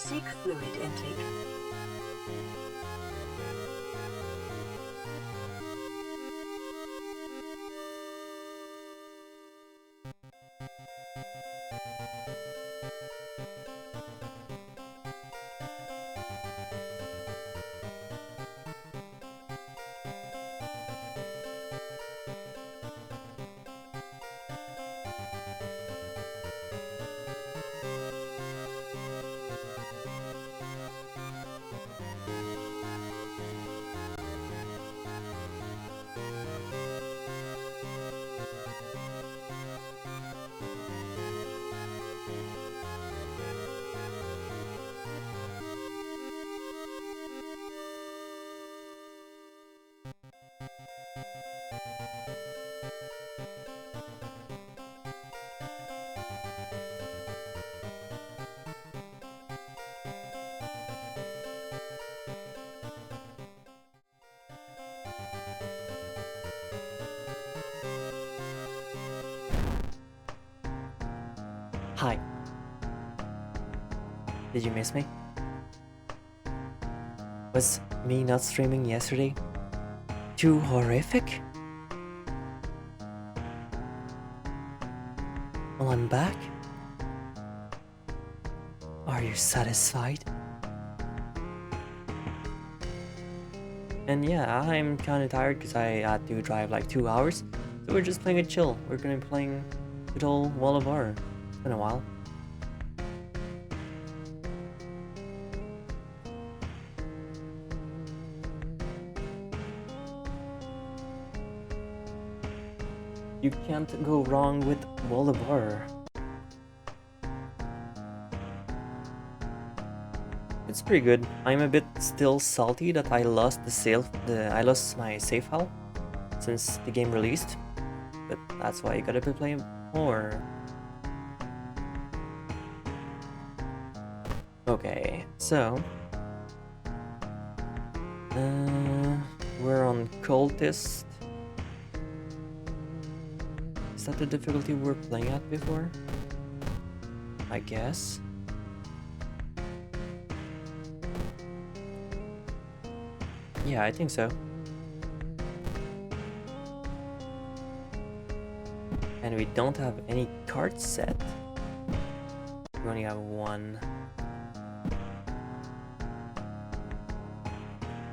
Seek fluid intake. Hi. Did you miss me? Was me not streaming yesterday too horrific? Well, I'm back. Are you satisfied? And yeah, I'm kinda tired because I had to drive like 2 hours. So we're just playing a chill. We're gonna be playing good old Wall of Horror. It's been a while. You can't go wrong with Wall of Horror. It's pretty good. I'm a bit still salty that I lost my save file since the game released, but that's why you gotta be playing more. Okay, so we're on Cultist. Is that the difficulty we were playing at before? I guess. Yeah, I think so. And we don't have any card set. We only have one.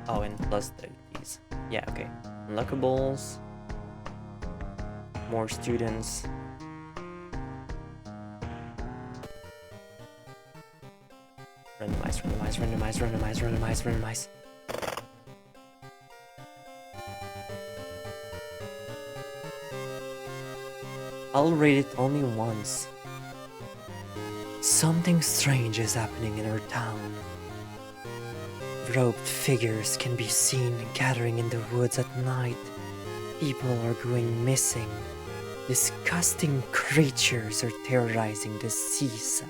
Oh, and plus these. Yeah, okay. Unlockables. More students. Randomize. I'll rate it only once. Something strange is happening in our town. Robed figures can be seen gathering in the woods at night. People are going missing. Disgusting creatures are terrorizing the seaside.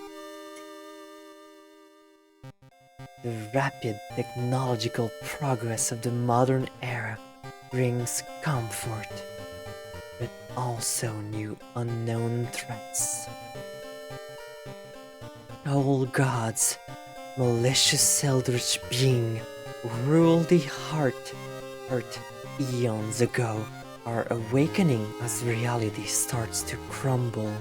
The rapid technological progress of the modern era brings comfort, but also new unknown threats. Old gods, malicious eldritch being who ruled the Earth eons ago, are awakening as reality starts to crumble.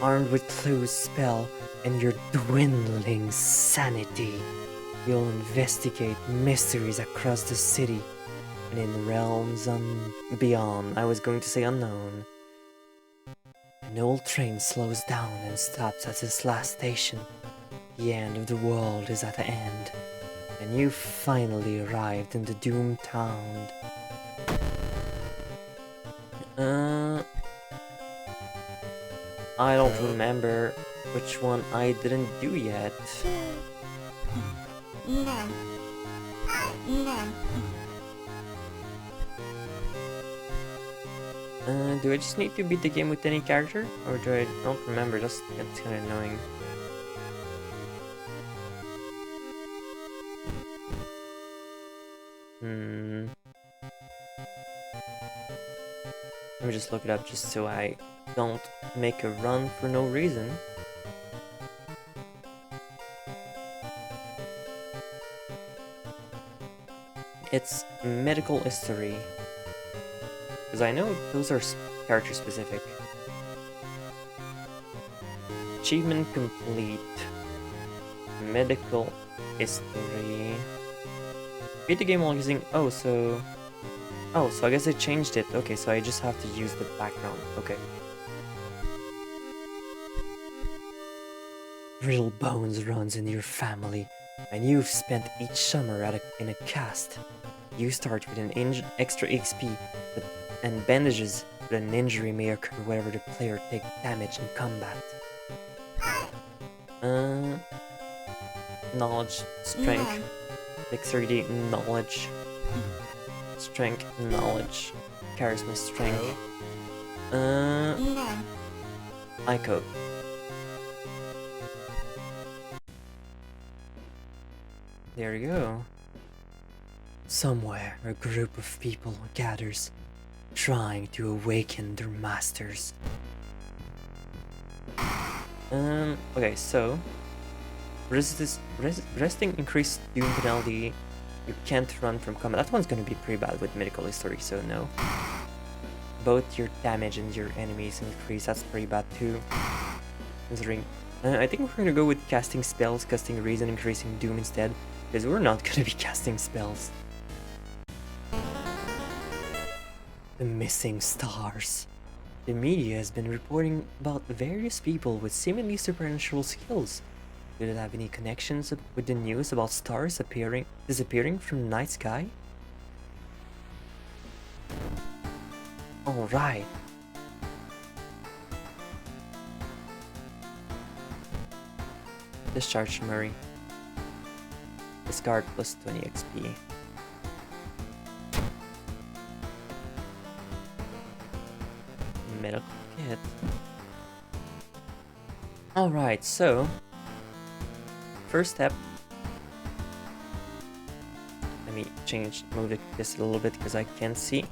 Armed with Clue's spell and your dwindling sanity, you'll investigate mysteries across the city and in realms beyond. I was going to say unknown. An old train slows down and stops at its last station. The end of the world is at the end, and you finally arrived in the doomed town. I don't remember which one I didn't do yet. Do I just need to beat the game with any character? Or do I don't remember? That's kinda annoying. Let me just look it up just so I don't make a run for no reason. It's medical history. Because I know those are character specific. Achievement complete. Medical history. Beat the game while using... Oh, so I guess I changed it. Okay, so I just have to use the background. Okay. Real bones runs in your family, and you've spent each summer in a cast. You start with an extra XP and bandages, but an injury may occur wherever the player takes damage in combat. Knowledge, strength, dexterity, knowledge, strength, knowledge, charisma, strength. Ico. There you go. Somewhere, a group of people gathers, trying to awaken their masters. Okay, so... resting increased doom penalty. You can't run from combat. That one's gonna be pretty bad with medical history, so no. Both your damage and your enemies increase. That's pretty bad too. Considering... I think we're gonna go with casting spells, casting reason, increasing doom instead. Because we're not gonna be casting spells. The missing stars. The media has been reporting about various people with seemingly supernatural skills. Did it have any connections with the news about stars disappearing from the night sky? Alright. Discharge Murray. Discard plus 20 XP. Medical kit. Alright, so first step. Let me move this a little bit because I can't see.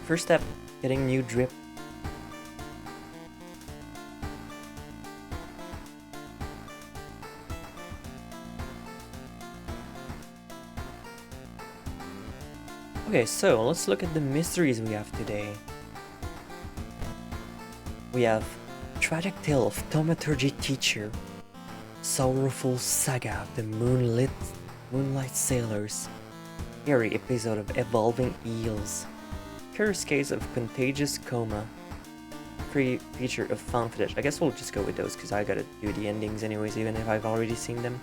First step, getting new drip. Okay, so let's look at the mysteries we have today. We have Tragic Tale of Thaumaturgy Teacher, Sorrowful Saga of the Moonlight Sailors, Eerie Episode of Evolving Eels, Curious Case of Contagious Coma, Free Feature of Found Footage. I guess we'll just go with those because I gotta do the endings anyways, even if I've already seen them.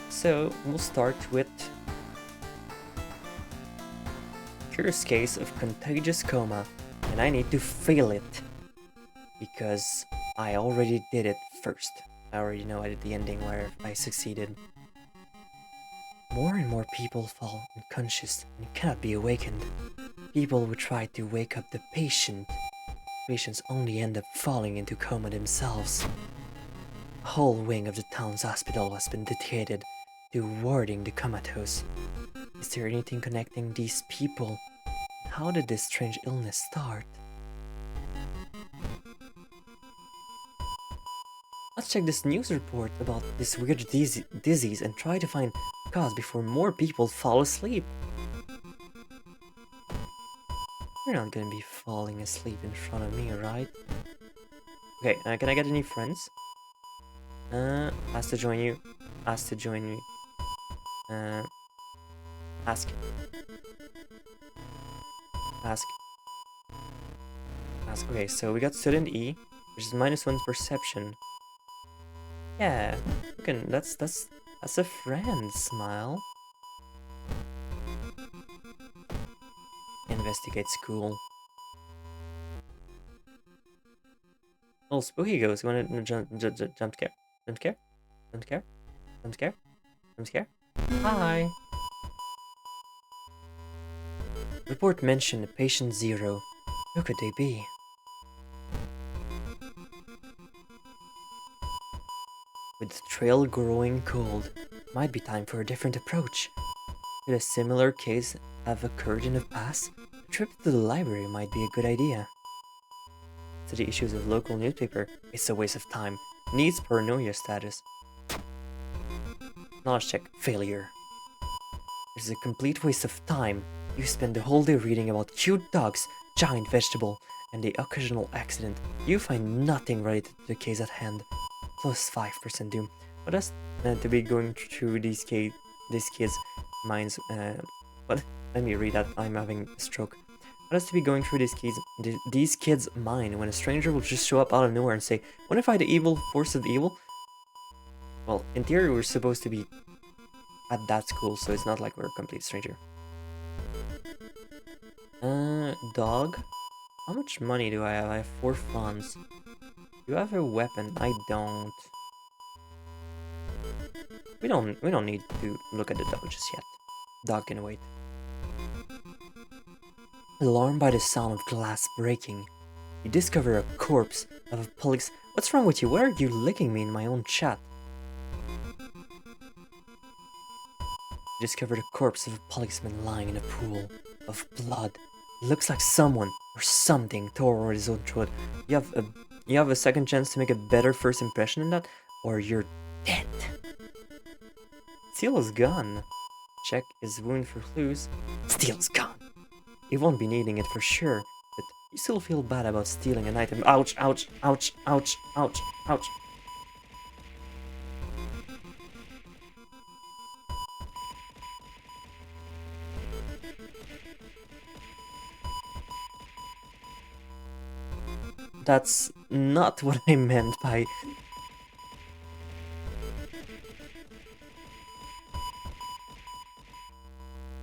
So we'll start with Curious Case of Contagious Coma, and I need to fail it because I already did it first. I already know I did the ending where I succeeded. More and more people fall unconscious and cannot be awakened. People who try to wake up the patients only end up falling into coma themselves. A whole wing of the town's hospital has been dedicated to warding the comatose. Is there anything connecting these people? How did this strange illness start? Let's check this news report about this weird disease and try to find cause before more people fall asleep. You're not gonna be falling asleep in front of me, right? Okay, can I get any friends? Ask to join you. Ask to join me. Ask. Okay, so we got student E, which is -1 perception. Yeah, that's a friend. Smile. Investigate school. Oh, spooky ghost. You want to jump scare? Jump scare? Jump scare? Jump scare? Jump scare? Hi. Report mentioned patient 0. Who could they be? With the trail growing cold, might be time for a different approach. Could a similar case have occurred in the past? A trip to the library might be a good idea. To the issues of local newspaper, it's a waste of time. Needs paranoia status. Knowledge check, failure. It's a complete waste of time. You spend the whole day reading about cute dogs, giant vegetable, and the occasional accident. You find nothing related to the case at hand. Plus 5% doom. What else to be going through these kids' minds? What? Let me read that. I'm having a stroke. What has to be going through these kids' mind when a stranger will just show up out of nowhere and say, "Want to fight the evil force of evil?" Well, in theory, we're supposed to be at that school, so it's not like we're a complete stranger. Dog? How much money do I have? I have 4 funds. Do you have a weapon? I don't. We don't need to look at the dog just yet. Dog can wait. Alarmed by the sound of glass breaking, you discover a corpse of a police. What's wrong with you? Why are you licking me in my own chat? You discover the corpse of a policeman lying in a pool of blood. It looks like someone or something tore his own throat. You have a second chance to make a better first impression in that, or you're dead. Steal his gun. Check his wound for clues. Steal his gun. You won't be needing it for sure, but you still feel bad about stealing an item. Ouch, ouch, ouch, ouch, ouch, ouch. That's not what I meant by...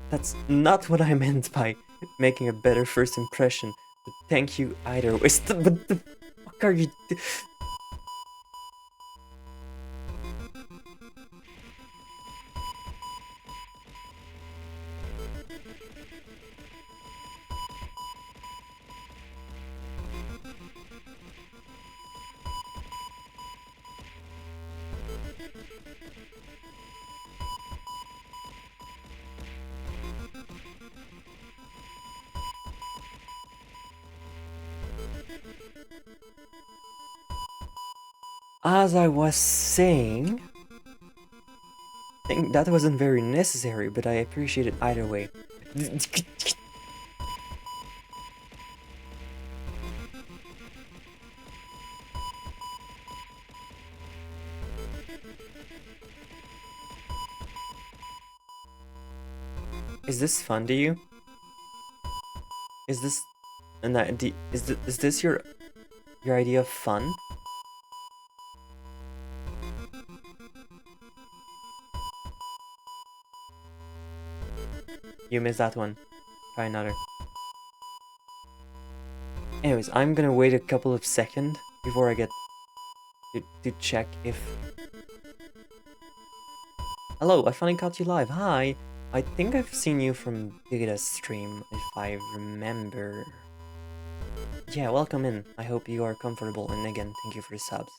That's not what I meant by making a better first impression. But thank you either way. What the fuck are you... As I was saying, I think that wasn't very necessary, but I appreciate it either way. Is this fun to you? Is this an idea? Is this your idea of fun? You missed that one. Try another. Anyways, I'm gonna wait a couple of seconds before I get to check if... Hello, I finally caught you live. Hi! I think I've seen you from Data's stream, if I remember. Yeah, welcome in. I hope you are comfortable, and again, thank you for the subs.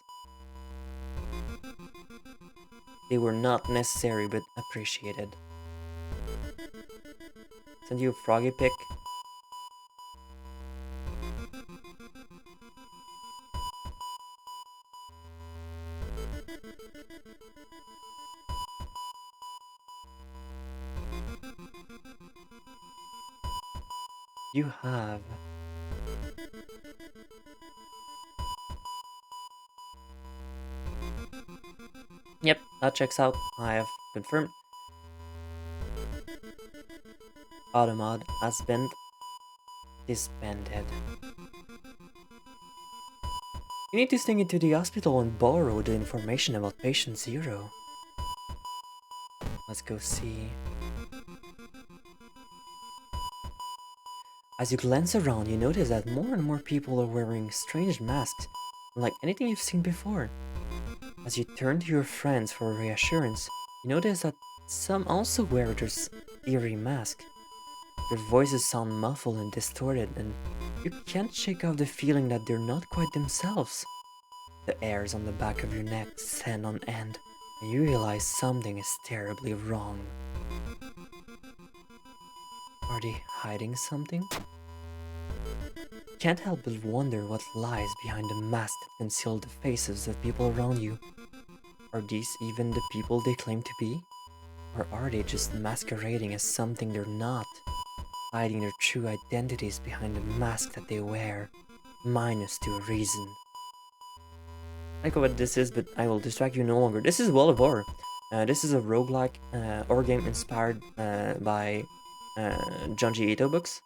They were not necessary, but appreciated. Send you a froggy pic. You have. Yep, that checks out. I have confirmed. Automod has been disbanded. You need to sneak into the hospital and borrow the information about patient 0. Let's go see. As you glance around, you notice that more and more people are wearing strange masks, unlike anything you've seen before. As you turn to your friends for reassurance, you notice that some also wear this eerie mask. Their voices sound muffled and distorted, and you can't shake off the feeling that they're not quite themselves. The hairs on the back of your neck stand on end, and you realize something is terribly wrong. Are they hiding something? You can't help but wonder what lies behind the mask that conceal the faces of people around you. Are these even the people they claim to be? Or are they just masquerading as something they're not? Hiding their true identities behind the mask that they wear. Minus to a reason. I don't know what this is, but I will distract you no longer. This is World of War. This is a roguelike horror game inspired by Junji Ito books.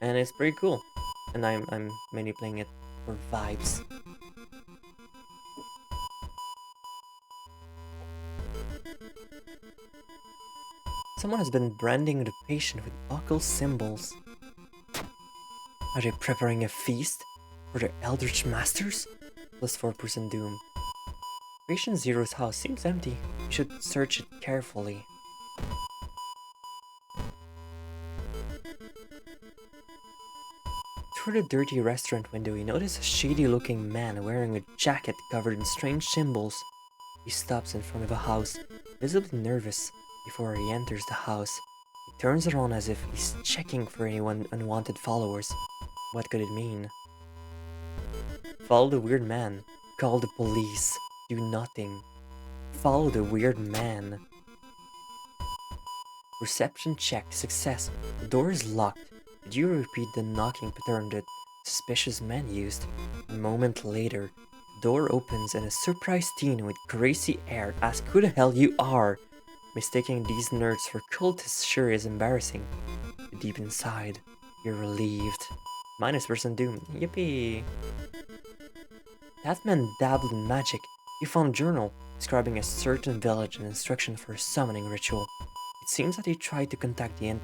And it's pretty cool. And I'm mainly playing it for vibes. Someone has been branding the patient with occult symbols. Are they preparing a feast for their eldritch masters? Plus 4% doom. Patient Zero's house seems empty. You should search it carefully. Through the dirty restaurant window, you notice a shady-looking man wearing a jacket covered in strange symbols. He stops in front of a house, visibly nervous, before he enters the house. He turns around as if he's checking for any unwanted followers. What could it mean? Follow the weird man. Call the police. Do nothing. Follow the weird man. Reception check. Success. The door is locked. Did you repeat the knocking pattern that suspicious man used? A moment later, the door opens and a surprised teen with crazy air asks who the hell you are. Mistaking these nerds for cultists sure is embarrassing. But deep inside, you're relieved. -% doom. Yippee! That man dabbled in magic. He found a journal describing a certain village and instruction for a summoning ritual. It seems that he tried to contact an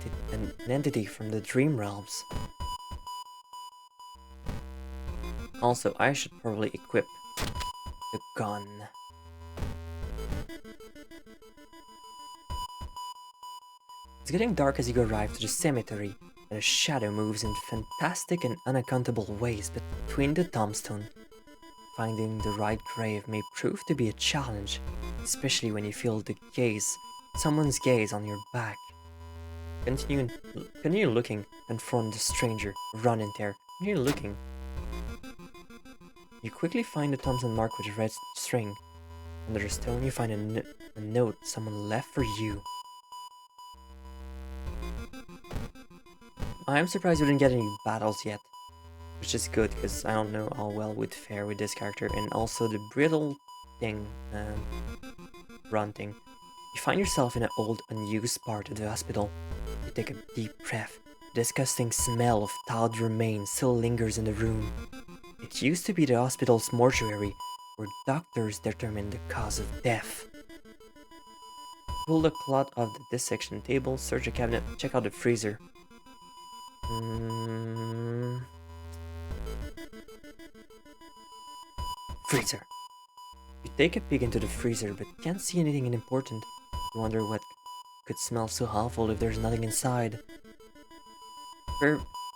entity from the dream realms. Also, I should probably equip the gun. It's getting dark as you arrive to the cemetery, and a shadow moves in fantastic and unaccountable ways between the tombstone. Finding the right grave may prove to be a challenge, especially when you feel someone's gaze on your back. Continue looking, confront the stranger, run in there. Continue looking. You quickly find the tombstone marked with a red string. Under the stone you find a note someone left for you. I'm surprised we didn't get any battles yet. Which is good, because I don't know how well we'd fare with this character. And also the brittle thing, run thing. You find yourself in an old, unused part of the hospital. You take a deep breath. The disgusting smell of thawed remains still lingers in the room. It used to be the hospital's mortuary, where doctors determine the cause of death. Pull the cloth off the dissection table, search the cabinet, check out the freezer. Freezer. You take a peek into the freezer, but can't see anything important. You wonder what could smell so awful if there's nothing inside.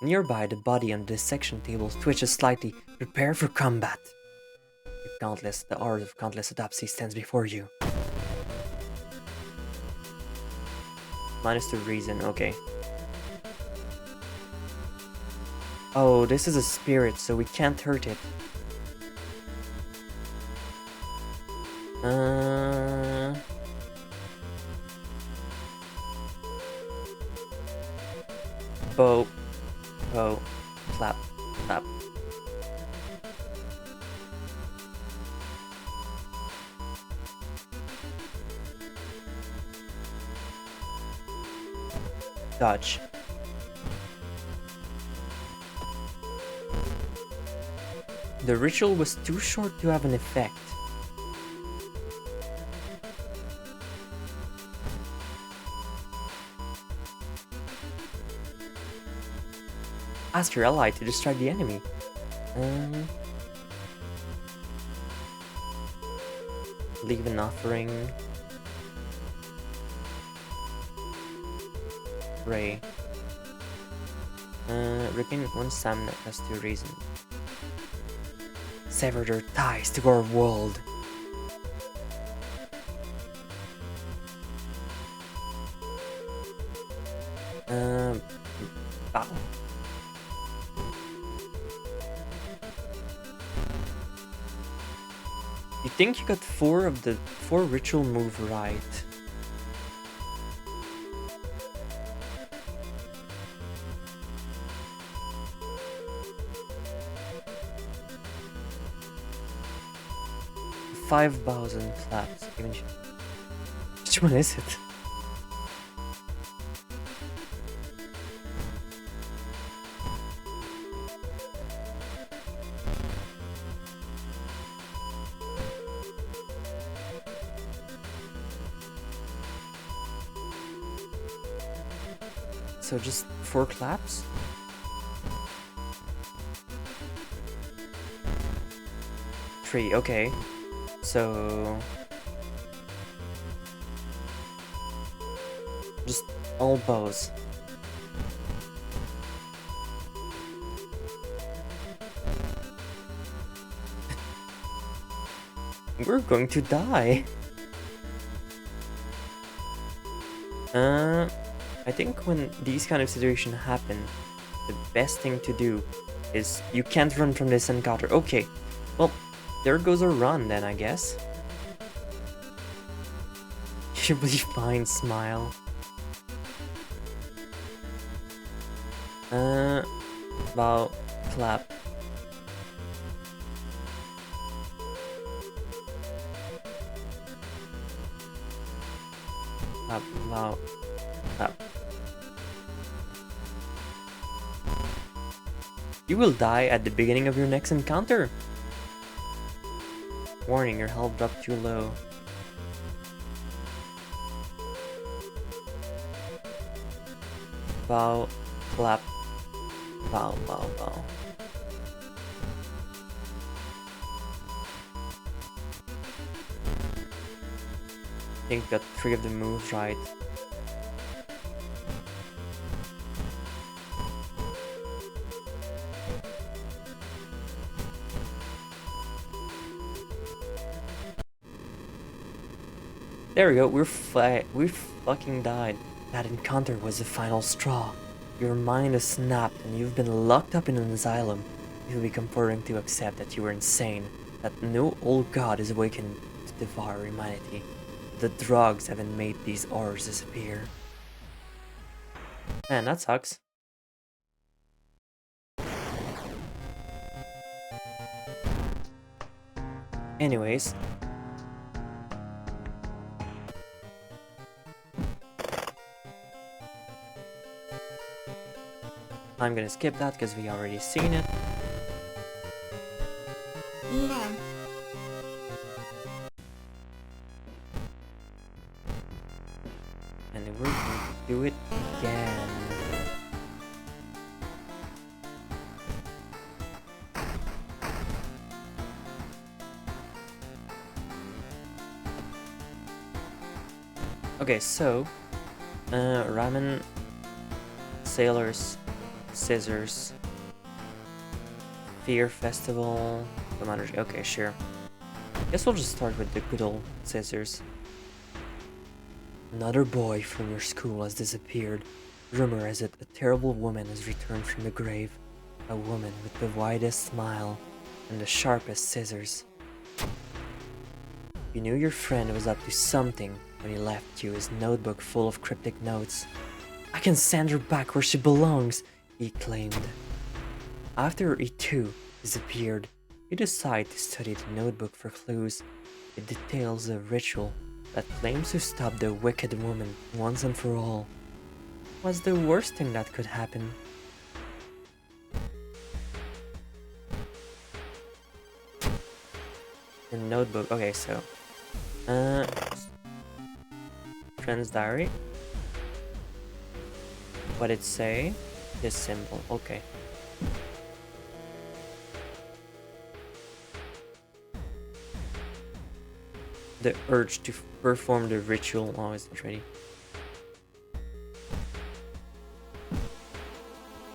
Nearby, the body on the dissection table twitches slightly. Prepare for combat. The art of countless autopsy stands before you. -2 reason, okay. Oh, this is a spirit, so we can't hurt it. Bow, clap, clap. Dodge. The ritual was too short to have an effect. Ask your ally to distract the enemy. Leave an offering. Pray. Regain 1 stamina as 2 reason. Sever their ties to our world. Bow. You think you got 4 of the 4 ritual move right. Five bows and claps. Which one is it? So just 4 claps? Three, okay. So just all bows. We're going to die. I think when these kind of situations happen, the best thing to do is you can't run from this encounter. Okay, well, there goes a run then, I guess. You'll be fine, smile. Bow, clap. Clap, bow, clap. You will die at the beginning of your next encounter. Warning, your health dropped too low. Bow, clap, bow, bow, bow. I think got 3 of the moves right. There we go, we fucking died. That encounter was the final straw. Your mind is snapped and you've been locked up in an asylum. It will be comforting to accept that you were insane, that no old god is awakened to devour humanity. The drugs haven't made these horrors disappear. Man, that sucks. Anyways. I'm gonna skip that because we already seen it. Yeah. And we're gonna do it again. Okay, so ramen, sailors, scissors, fear festival, commander. Okay, sure. Guess we'll just start with the good old scissors. Another boy from your school has disappeared. Rumor has it a terrible woman has returned from the grave. A woman with the widest smile and the sharpest scissors. You knew your friend was up to something when he left you his notebook full of cryptic notes. I can send her back where she belongs, he claimed. After he too disappeared, you decide to study the notebook for clues. It details a ritual that claims to stop the wicked woman once and for all. What's the worst thing that could happen? The notebook. Okay, so friend's diary. What it say? This symbol. Okay. The urge to perform the ritual. Oh, it's not ready.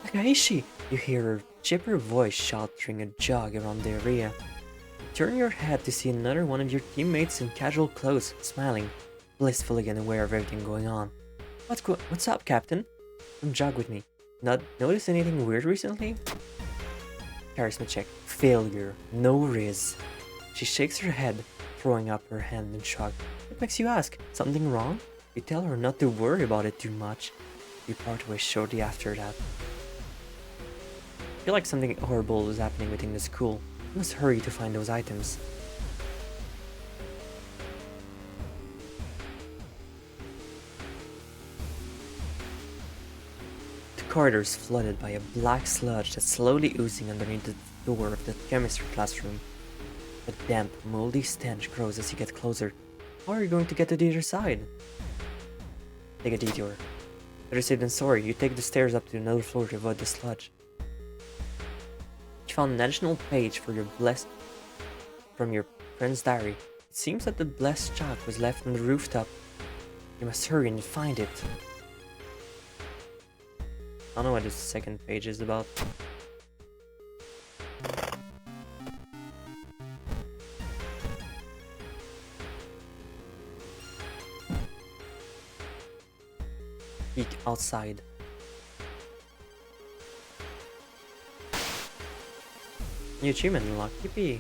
Takaishi! You hear her chipper voice shouting a jog around the area. Turn your head to see another one of your teammates in casual clothes, smiling, blissfully unaware of everything going on. What's up, Captain? Come jog with me. Not notice anything weird recently? Charisma check. Failure. No riz. She shakes her head, throwing up her hand in shock. What makes you ask? Something wrong? You tell her not to worry about it too much. You part ways shortly after that. I feel like something horrible is happening within the school. You must hurry to find those items. The corridor is flooded by a black sludge that's slowly oozing underneath the door of the chemistry classroom. A damp, moldy stench grows as you get closer. How are you going to get to the other side? Take a detour. Better safe than sorry. You take the stairs up to another floor to avoid the sludge. You found an additional page for from your friend's diary. It seems that the blessed chalk was left on the rooftop. You must hurry and find it. I don't know what this second page is about. Peek outside. New achievement unlocked. Yippee!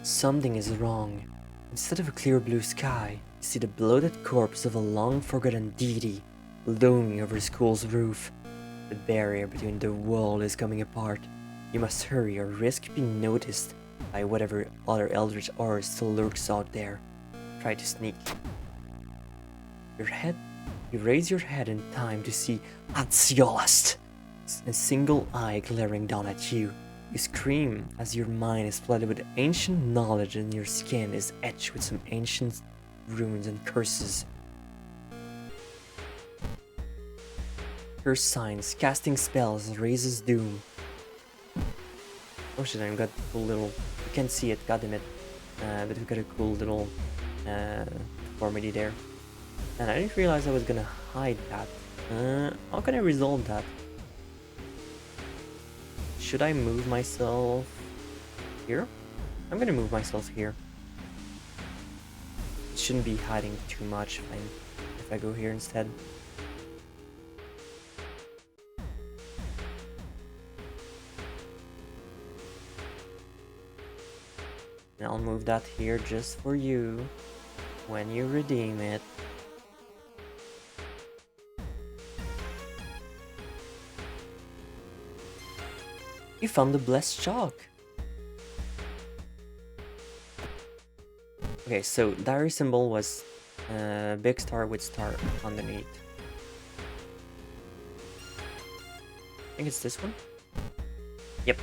Something is wrong. Instead of a clear blue sky, you see the bloated corpse of a long-forgotten deity looming over the school's roof. The barrier between the world is coming apart. You must hurry or risk being noticed by whatever other eldritch aura still lurks out there. Try to sneak. You raise your head in time to see Atsiolast, a single eye glaring down at you. You scream as your mind is flooded with ancient knowledge and your skin is etched with some ancient runes and curses. Curse signs, casting spells, raises doom. Oh shit, I've got a cool little... You can't see it, goddammit. But we've got a cool little deformity there. And I didn't realize I was gonna hide that. How can I resolve that? Should I move myself here? I'm gonna move myself here. Shouldn't be hiding too much if I go here instead. And I'll move that here just for you when you redeem it. You found the blessed chalk. Okay, so diary symbol was big star with star underneath. I think it's this one. Yep.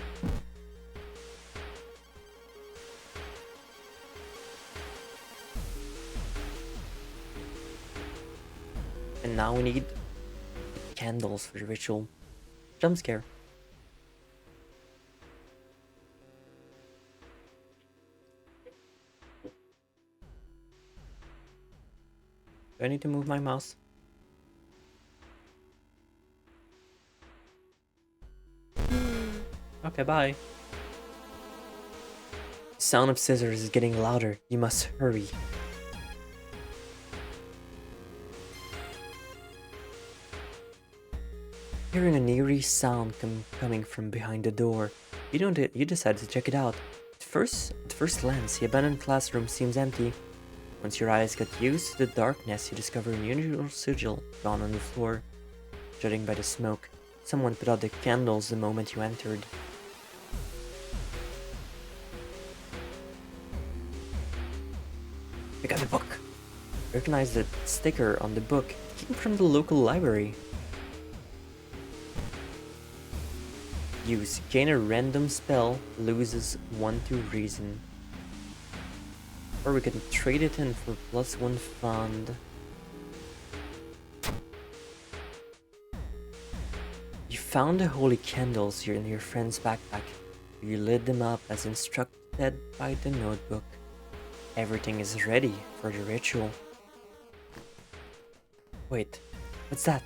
And now we need candles for the ritual. Jump scare. Do I need to move my mouse? Okay, bye. The sound of scissors is getting louder. You must hurry. Hearing an eerie sound coming from behind the door, you decide to check it out. At first glance, the abandoned classroom seems empty. Once your eyes get used to the darkness, you discover an unusual sigil drawn on the floor. Judging by the smoke, someone put out the candles the moment you entered. Pick up the book. Recognize the sticker on the book. It came from the local library. Use. Gain a random spell. Loses 1 to reason. Or we can trade it in for +1 fund. You found the holy candles here in your friend's backpack. You lit them up as instructed by the notebook. Everything is ready for the ritual. Wait, what's that?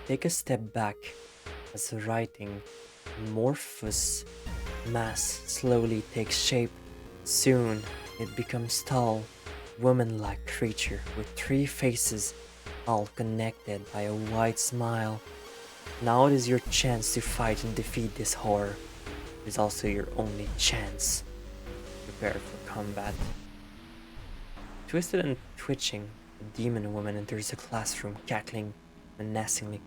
Take a step back as the writing, amorphous mass slowly takes shape. Soon it becomes tall, woman-like creature with 3 faces, all connected by a wide smile. Now it is your chance to fight and defeat this horror. It is also your only chance. Prepare for combat. Twisted and twitching, the demon woman enters the classroom, cackling menacingly.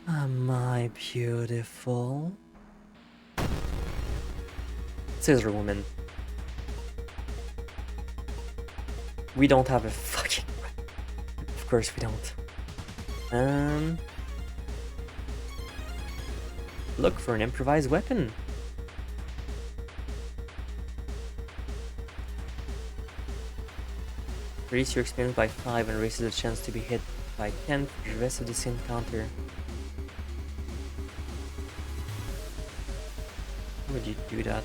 Am I beautiful? Scissor woman. We don't have a fucking... Of course we don't. Look for an improvised weapon. Increase your experience by 5 and raises the chance to be hit by 10 for the rest of this encounter. How would you do that?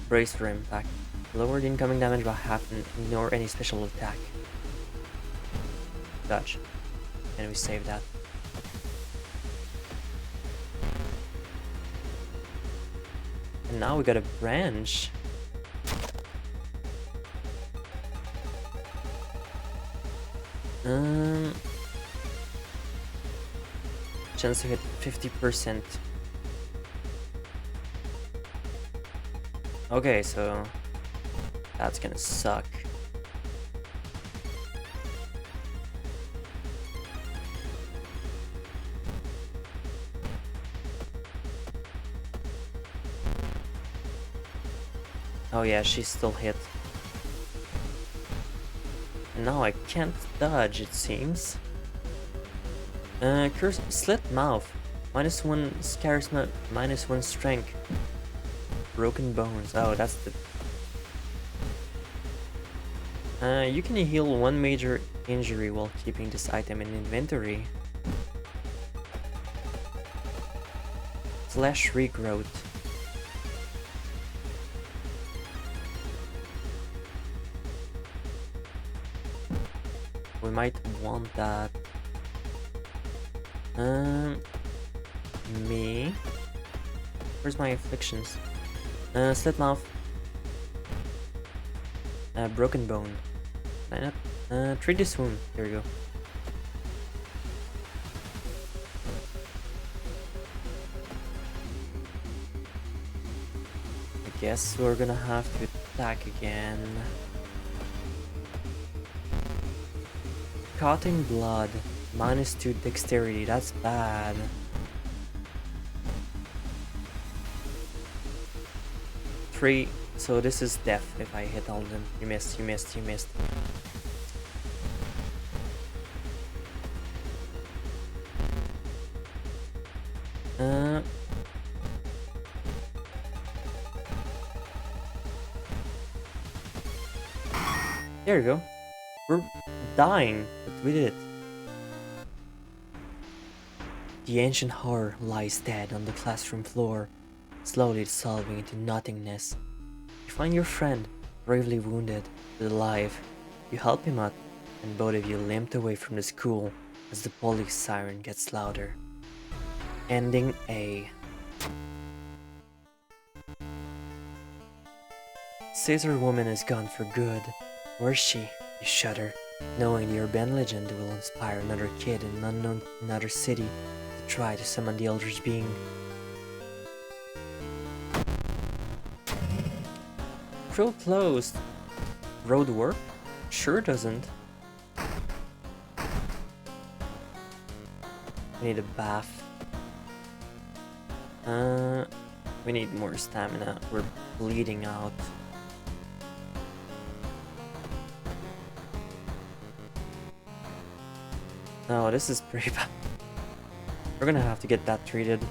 Brace for impact. Lower the incoming damage by half and ignore any special attack. Dodge. And we save that. And now we got a branch. Chance to hit 50%. Okay, so that's gonna suck. Oh yeah, she's still hit. And now I can't dodge, it seems. Curse slit mouth. -1 charisma, -1 strength. Broken bones. Oh, that's the... you can heal 1 major injury while keeping this item in inventory. Flesh regrowth. We might want that. Me. Where's my afflictions? Slit mouth. Broken bone. Line up. Treat this wound. There we go. I guess we're gonna have to attack again. Cutting blood. -2 dexterity. That's bad. So this is death if I hit all of them. You missed, you missed, you missed. There you go. We're dying, but we did it. The ancient horror lies dead on the classroom floor, slowly dissolving into nothingness. You find your friend, bravely wounded, but alive. You help him out, and both of you limp away from the school as the police siren gets louder. Ending A. Scissor Woman is gone for good. Where's she? You shudder, knowing the urban legend will inspire another kid in another city to try to summon the Eldritch Being. Drill closed. Road work? Sure doesn't. We need a bath. We need more stamina. We're bleeding out. No, this is pretty bad. We're gonna have to get that treated.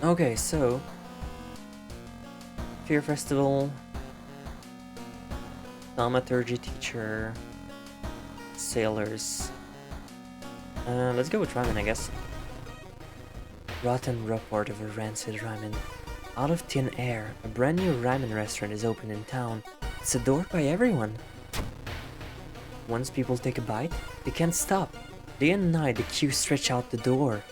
Okay, so Fear Festival, Thaumaturgy teacher, sailors. Let's go with ramen, I guess. Rotten report of a rancid ramen. Out of thin air, a brand new ramen restaurant is open in town. It's adored by everyone. Once people take a bite, they can't stop. Day and night the queues stretch out the door.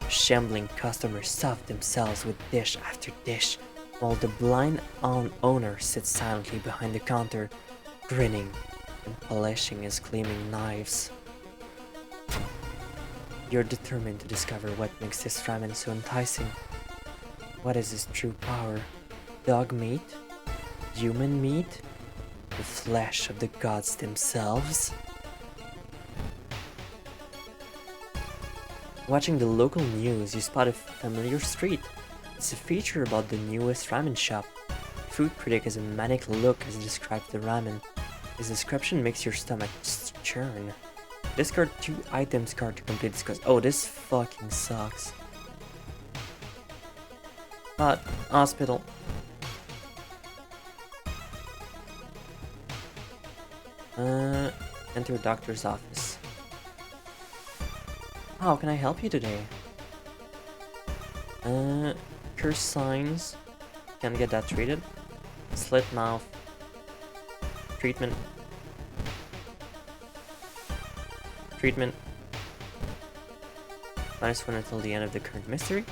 Shambling customers stuff themselves with dish after dish, while the blind owner sits silently behind the counter, grinning and polishing his gleaming knives. You're determined to discover what makes this ramen so enticing. What is his true power? Dog meat? Human meat? The flesh of the gods themselves? Watching the local news, you spot a familiar street. It's a feature about the newest ramen shop. Food critic has a manic look as he describes the ramen. His description makes your stomach churn. Discard 2 items card to complete this quest. Oh, this fucking sucks. Hospital. Enter doctor's office. How can I help you today? Curse signs. Can't get that treated. Slit mouth. Treatment. Treatment. -1 until the end of the current mystery.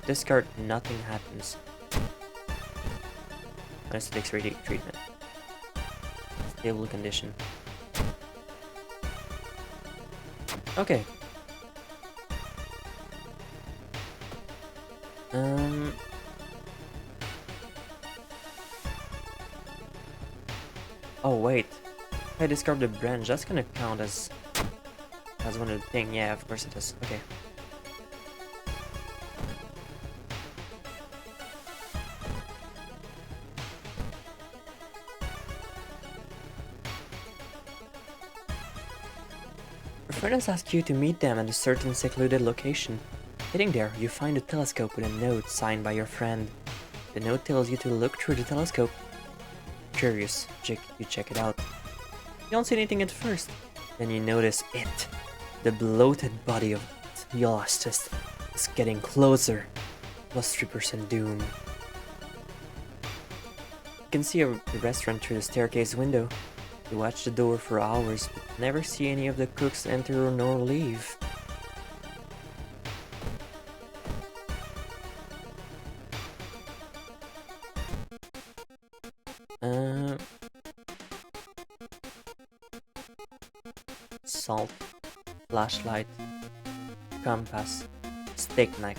Discard, nothing happens. -6 treatment. Stable condition. Okay. Oh wait. I discard the branch. That's gonna count as one of the thing. Yeah, of course it is. Okay. Your friends ask you to meet them at a certain secluded location. Getting there, you find a telescope with a note signed by your friend. The note tells you to look through the telescope. Curious, you check it out. You don't see anything at first. Then you notice it. The bloated body of Yolastist is getting closer. +3% doom. You can see the restaurant through the staircase window. You watch the door for hours, but never see any of the cooks enter nor leave. Salt, flashlight, compass, steak knife.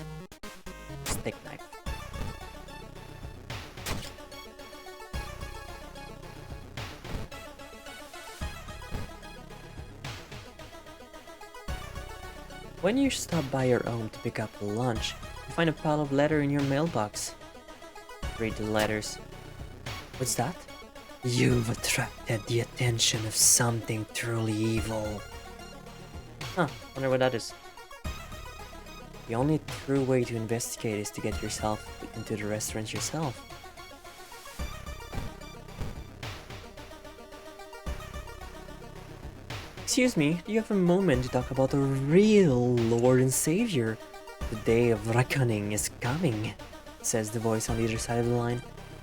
When you stop by your home to pick up lunch, you find a pile of letters in your mailbox. Read the letters. What's that? You've attracted the attention of something truly evil. Huh, wonder what that is. The only true way to investigate is to get yourself into the restaurant yourself. Excuse me, do you have a moment to talk about the real Lord and Savior? The day of reckoning is coming, says the voice on the other side of the line.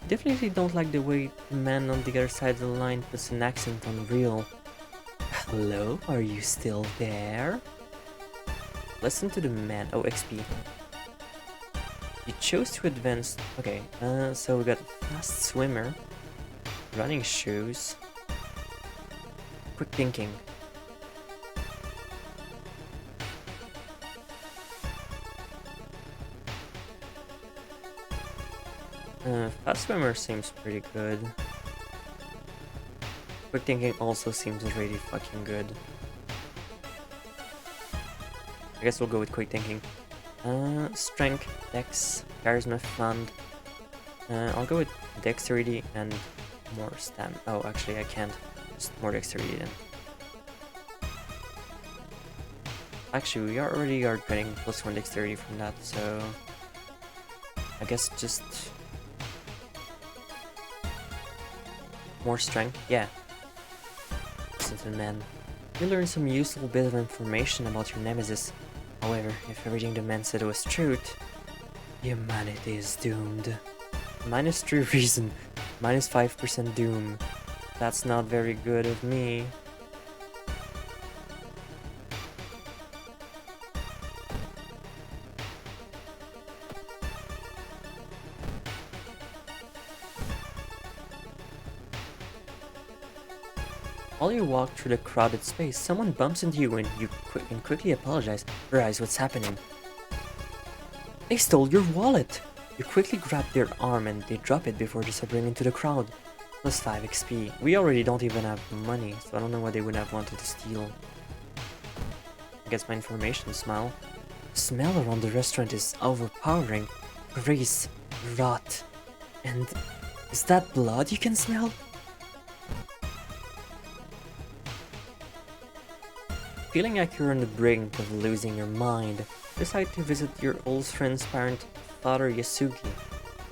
Definitely don't like the way the man on the other side of the line puts an accent on real. Hello, are you still there? Listen to the man. Oh, XP. You chose to advance. Okay, so we got fast swimmer, running shoes, quick thinking. Fast swimmer seems pretty good. Quick thinking also seems really fucking good. I guess we'll go with quick thinking. Strength, dex, charisma, fund. I'll go with dexterity and more stamina. Oh, actually I can't. Just more dexterity then. Actually, we already are getting +1 dexterity from that, so I guess just more strength. Yeah. Listen to the man. You learn some useful bit of information about your nemesis. However, if everything the man said was truth, humanity is doomed. -3 reason, -5% doom. That's not very good of me. While you walk through the crowded space, someone bumps into you and you quickly apologize. Realize what's happening. They stole your wallet! You quickly grab their arm and they drop it before disappearing into the crowd. Plus 5 XP. We already don't even have money, so I don't know what they would have wanted to steal. I guess my information smell. The smell around the restaurant is overpowering. Grease, rot, and is that blood you can smell? Feeling like you're on the brink of losing your mind, decide to visit your old friend's parent, Father Yasugi.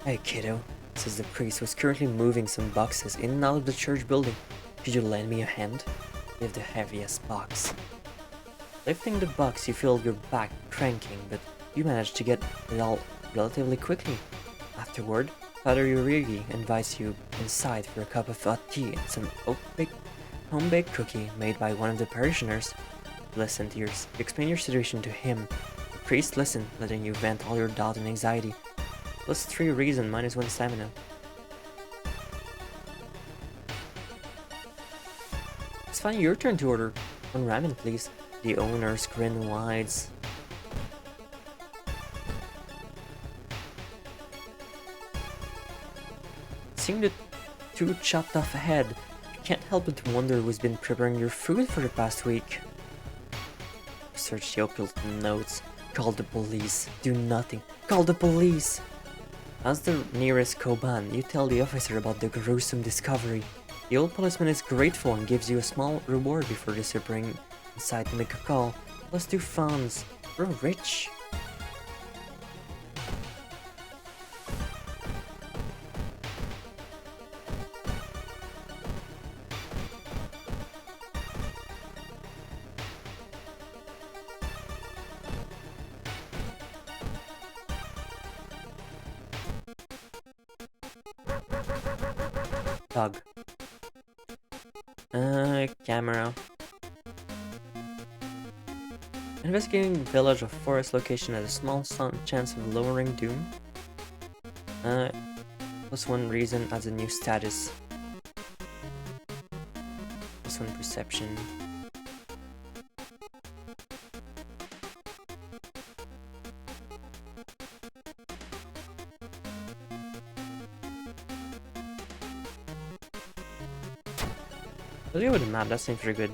Hey kiddo, says the priest, who's currently moving some boxes in and out of the church building. Could you lend me a hand? Lift the heaviest box. Lifting the box, you feel your back cranking, but you manage to get it all relatively quickly. Afterward, Father Yurigi invites you inside for a cup of hot tea and some home-baked cookie made by one of the parishioners. Listen to explain your situation to him. The priest listens, letting you vent all your doubt and anxiety. Plus 3 reason, minus 1 stamina. It's finally your turn to order. One ramen, please. The owner's grin wides. Seeing the 2 chopped off ahead, you can't help but wonder who's been preparing your food for the past week. Search the occult notes. Call the police. Do nothing. Call the police! As the nearest Koban, you tell the officer about the gruesome discovery. The old policeman is grateful and gives you a small reward before disappearing inside to make a call. Plus 2 funds. We're rich. Dog. Camera. Investigating the village of forest location has a small chance of lowering doom. Plus 1 reason as a new status. Plus 1 perception. Let's go with the map, that seems pretty good.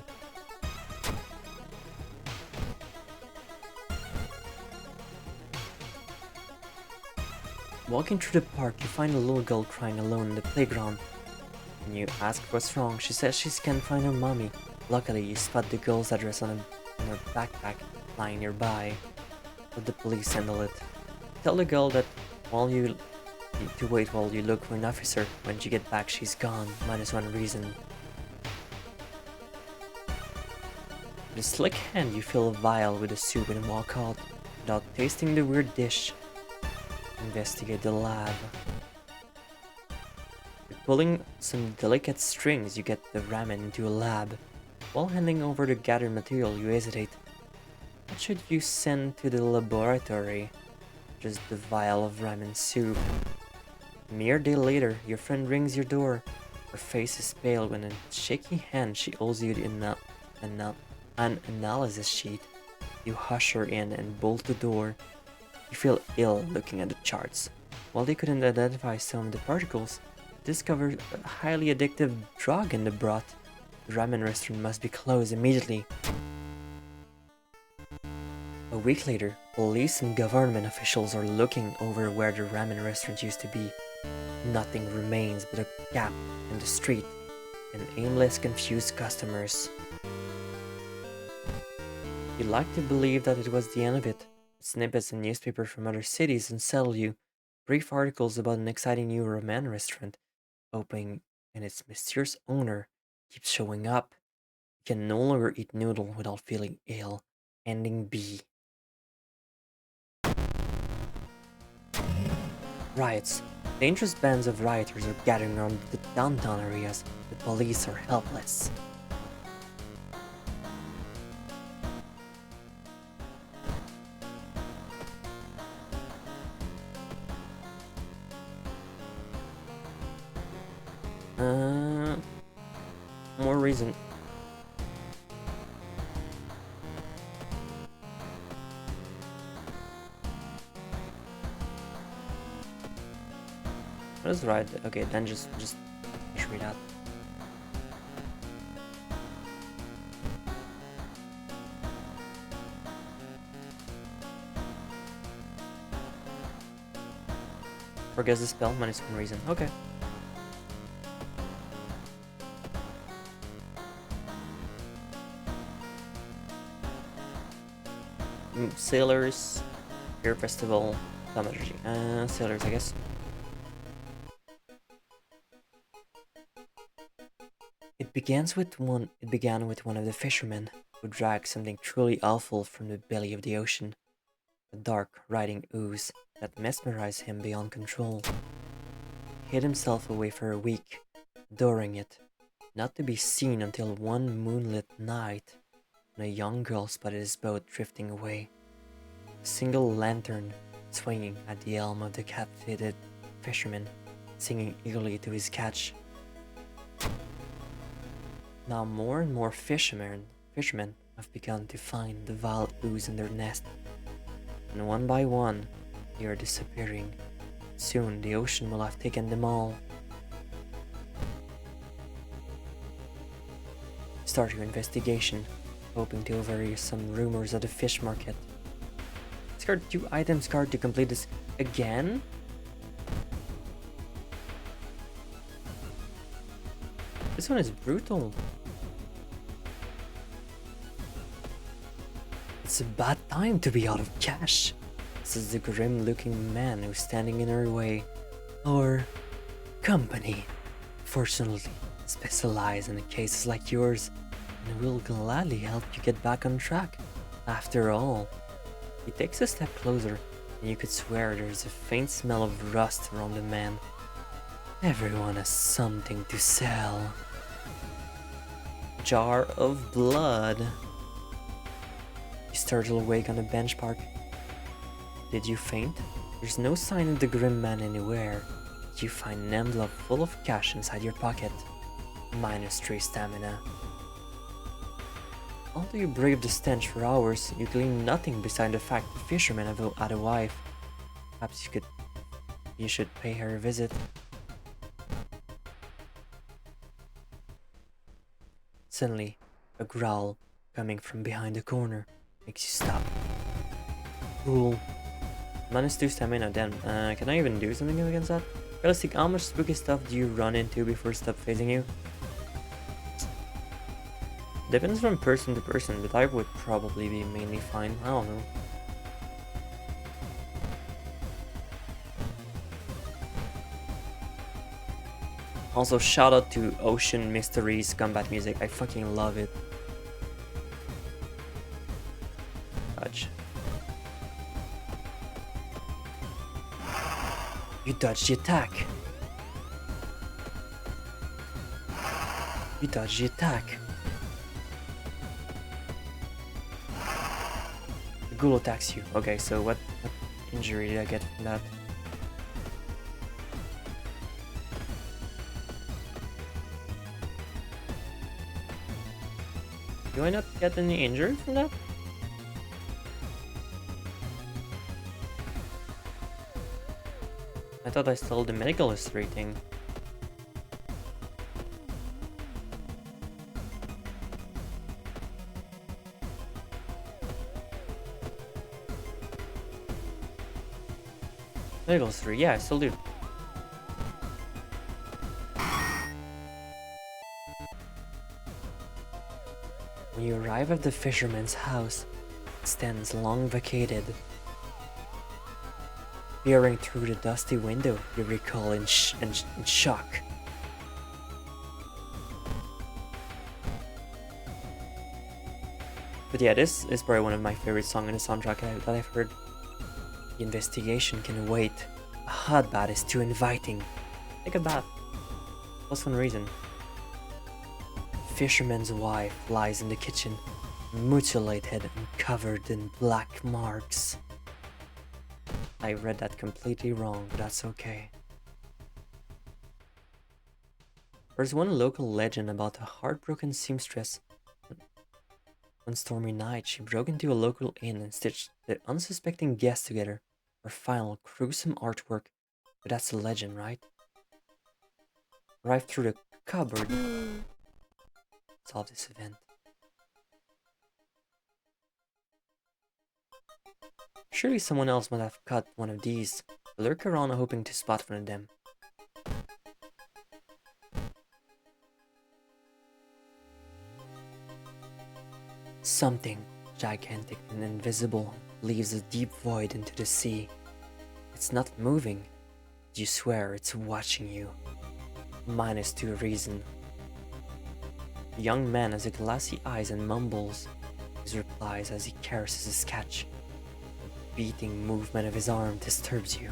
Walking through the park, you find a little girl crying alone in the playground. When you ask what's wrong, she says she can't find her mommy. Luckily, you spot the girl's address on her backpack lying nearby. Let the police handle it. Tell the girl that while you need to wait while you look for an officer. When you get back, she's gone. minus 1 reason. With a slick hand, you fill a vial with the soup and walk out without tasting the weird dish. Investigate the lab. With pulling some delicate strings, you get the ramen into a lab. While handing over the gathered material, you hesitate. What should you send to the laboratory? Just the vial of ramen soup. A mere day later, your friend rings your door. Her face is pale when in a shaky hand she holds you an analysis sheet. You hush her in and bolt the door. You feel ill looking at the charts. While they couldn't identify some of the particles, discovered a highly addictive drug in the broth. The ramen restaurant must be closed immediately. A week later, police and government officials are looking over where the ramen restaurant used to be. Nothing remains but a gap in the street and aimless, confused customers. You'd like to believe that it was the end of it. Snippets in newspapers from other cities unsettle you. Brief articles about an exciting new ramen restaurant opening and its mysterious owner keeps showing up. You can no longer eat noodle without feeling ill. Ending B. Riots. Dangerous bands of rioters are gathering around the downtown areas. The police are helpless. More reason. That's right. Okay, then just read that. Forgets the spell minus one reason. Okay. Sailors, Beer Festival, Thaumaturgy. Sailors, I guess. It began with one of the fishermen who dragged something truly awful from the belly of the ocean. A dark, riding ooze that mesmerized him beyond control. He hid himself away for a week, adoring it, not to be seen until one moonlit night when a young girl spotted his boat drifting away. A single lantern swinging at the helm of the captivated fisherman, singing eagerly to his catch. Now more and more fishermen have begun to find the vile ooze in their nest, and one by one they are disappearing. Soon the ocean will have taken them all. Start your investigation, hoping to overhear some rumors at the fish market. Discard 2 items card to complete this again? This one is brutal. It's a bad time to be out of cash, says the grim-looking man who's standing in her way. Our company, fortunately, specialize in cases like yours, and will gladly help you get back on track. After all, he takes a step closer, and you could swear there's a faint smell of rust around the man. Everyone has something to sell. Jar of blood. You startle awake on the bench park. Did you faint? There's no sign of the grim man anywhere. You find an envelope full of cash inside your pocket. -3 stamina. Although you brave the stench for hours, you glean nothing beside the fact the fisherman had a wife. Perhaps you should pay her a visit. Suddenly, a growl coming from behind the corner makes you stop. Cool. -2 stamina, then. Can I even do something against that? Realistic, how much spooky stuff do you run into before it stops facing you? Depends from person to person, but I would probably be mainly fine. I don't know. Also, shout out to Ocean Mysteries combat music. I fucking love it. Dodge. You dodged the attack. You dodged the attack. The ghoul attacks you. Okay, so what injury did I get from that? Do I not get any injury from that? I thought I stole the medical history thing. Medical history, yeah, I still do. When you arrive at the fisherman's house, it stands long vacated. Peering through the dusty window, you recall in shock. But yeah, this is probably one of my favorite songs in the soundtrack that I've heard. The investigation can wait. A hot bath is too inviting. Take a bath. Plus one reason. Fisherman's wife lies in the kitchen, mutilated and covered in black marks. I read that completely wrong, but that's okay. There's one local legend about a heartbroken seamstress. One stormy night, she broke into a local inn and stitched the unsuspecting guests together for final gruesome artwork. But that's a legend, right? arrive through the cupboard. Solve this event. Surely someone else might have cut one of these. Lurk around hoping to spot one of them. Something gigantic and invisible leaves a deep void into the sea. It's not moving. You swear it's watching you. -2 reason. The young man has a glassy eyes and mumbles his replies as he caresses his catch. The beating movement of his arm disturbs you.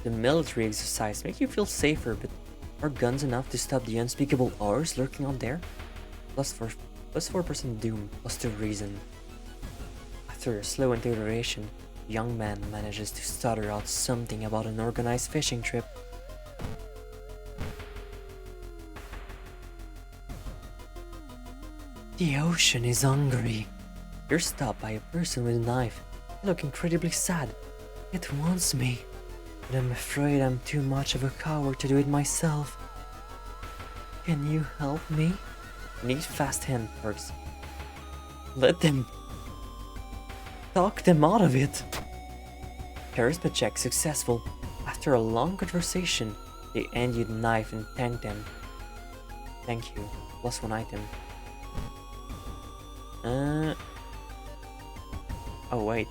The military exercise make you feel safer, but are guns enough to stop the unspeakable horrors lurking out there? +4% doom, +2 reason. After a slow interrogation, the young man manages to stutter out something about an organized fishing trip. The ocean is hungry. You're stopped by a person with a knife. You look incredibly sad. It wants me, but I'm afraid I'm too much of a coward to do it myself. Can you help me? You need fast hand perks. Let them... talk them out of it. Charisma check successful. After a long conversation, they hand you the knife and thank them. Thank you. +1 item. Oh wait.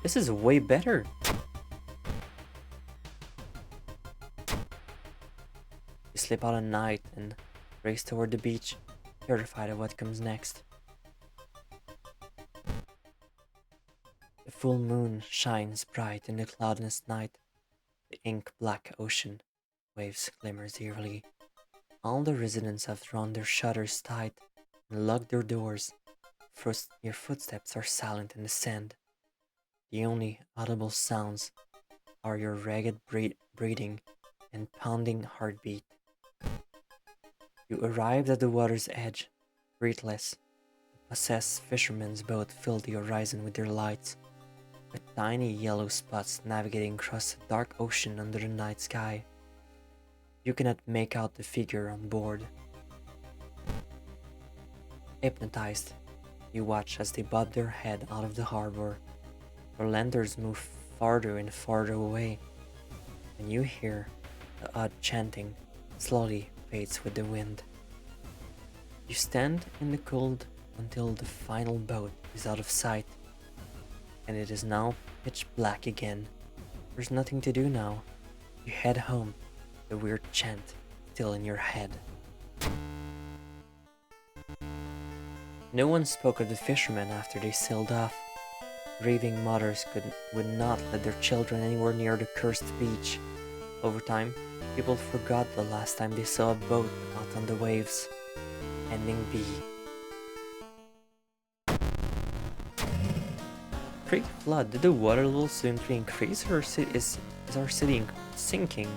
This is way better. You slip out at night and race toward the beach, terrified of what comes next. The full moon shines bright in the cloudless night. The ink-black ocean waves glimmers eerily. All the residents have drawn their shutters tight and locked their doors. Your footsteps are silent in the sand. The only audible sounds are your ragged breathing and pounding heartbeat. You arrived at the water's edge, breathless. The possessed fishermen's boat filled the horizon with their lights, with tiny yellow spots navigating across the dark ocean under the night sky. You cannot make out the figure on board. Hypnotized, you watch as they bob their head out of the harbor. Their lanterns move farther and farther away, and you hear the odd chanting slowly fades with the wind. You stand in the cold until the final boat is out of sight, and it is now pitch black again. There's nothing to do now. You head home, the weird chant still in your head. No one spoke of the fishermen after they sailed off. Grieving mothers would not let their children anywhere near the cursed beach. Over time, people forgot the last time they saw a boat out on the waves. Ending B. Pre-flood, did the water level simply increase, or is our city sinking?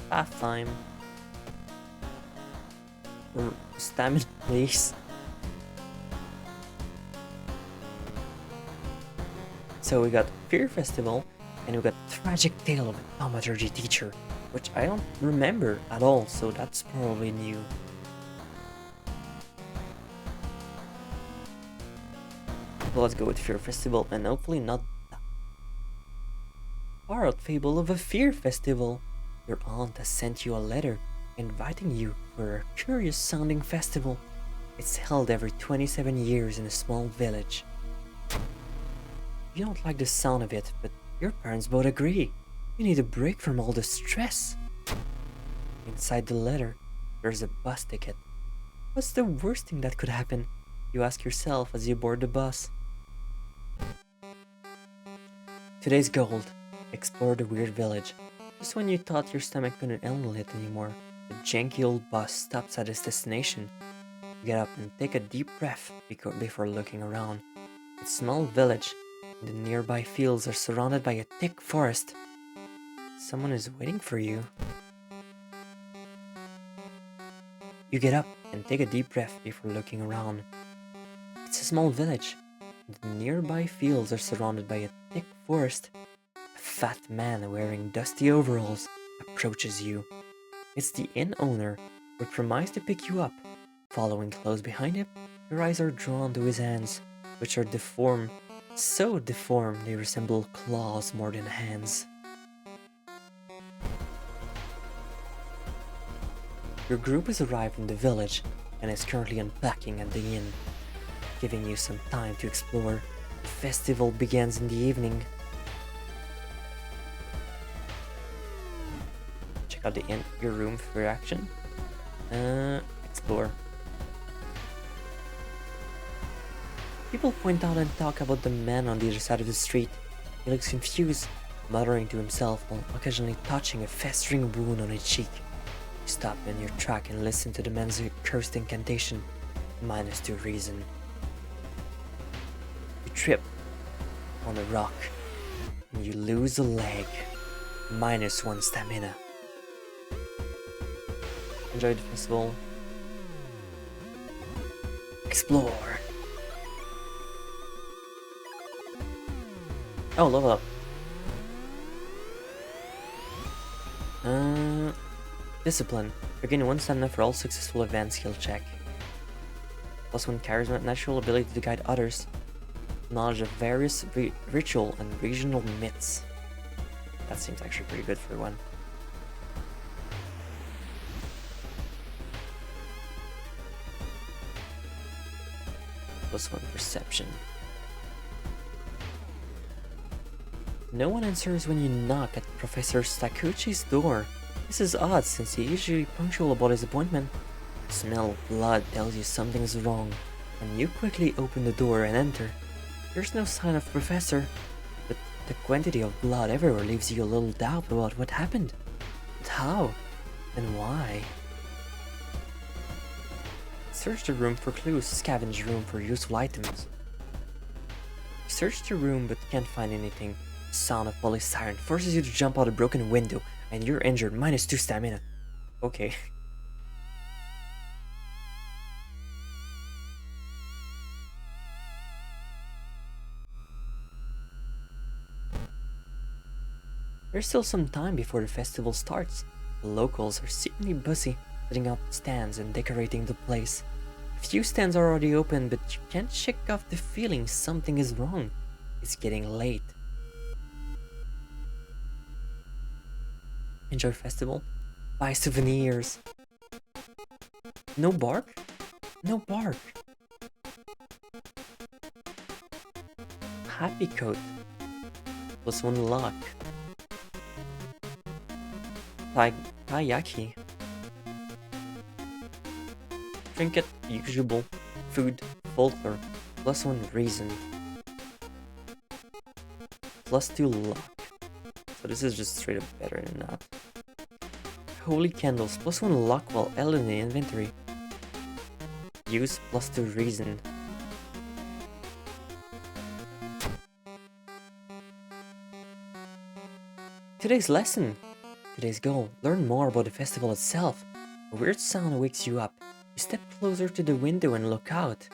Bath time. Stamina, please. So we got Fear Festival, and we got Tragic Tale of a Thaumaturgy Teacher, which I don't remember at all, so that's probably new. Well, let's go with Fear Festival, and hopefully not that. Far out fable of a Fear Festival. Your aunt has sent you a letter inviting you for a curious sounding festival. It's held every 27 years in a small village. You don't like the sound of it, but your parents both agree. You need a break from all the stress. Inside the letter, there's a bus ticket. What's the worst thing that could happen? You ask yourself as you board the bus. Today's goal: explore the weird village. Just when you thought your stomach couldn't handle it anymore, the janky old bus stops at its destination. You get up and take a deep breath before looking around. It's a small village. The nearby fields are surrounded by a thick forest. Someone is waiting for you. You get up and take a deep breath before looking around. It's a a small village. The nearby fields are surrounded by a thick forest. A fat man wearing dusty overalls approaches you. It's the inn owner, who promises to pick you up. Following close behind him, your eyes are drawn to his hands, which are deformed, so deformed they resemble claws more than hands. Your group has arrived in the village and is currently unpacking at the inn, giving you some time to explore. The festival begins in the evening. Check out the inn, your room for action. Explore. People point out and talk about the man on the other side of the street. He looks confused, muttering to himself while occasionally touching a festering wound on his cheek. You stop in your track and listen to the man's cursed incantation, -2 reason. You trip on a rock and you lose a leg, -1 stamina. Enjoy the festival. Explore. Oh, level up. Discipline. You gain 1 stamina for all successful advanced skill check. +1 charisma, natural ability to guide others. Knowledge of various ritual and regional myths. That seems actually pretty good for one. +1 perception. No one answers when you knock at Professor Stakuchi's door. This is odd since he's usually punctual about his appointment. The smell of blood tells you something's wrong, and you quickly open the door and enter. There's no sign of Professor, but the quantity of blood everywhere leaves you a little doubt about what happened. But how? And why? Search the room for clues, scavenge the room for useful items. Search the room but can't find anything. The sound of police siren forces you to jump out a broken window, and you're injured, -2 stamina. Okay. There's still some time before the festival starts. The locals are seemingly busy, setting up stands and decorating the place. A few stands are already open, but you can't shake off the feeling something is wrong. It's getting late. Enjoy festival. Buy souvenirs. No bark? No bark. Happy coat. +1 luck. Taiyaki. Trinket, usable. Food, folklore. +1 reason. +2 luck. So this is just straight up better than that. Holy candles, +1 luck while held in the inventory. Use, +2 reason. Today's lesson. Today's goal, learn more about the festival itself. A weird sound wakes you up. You step closer to the window and look out.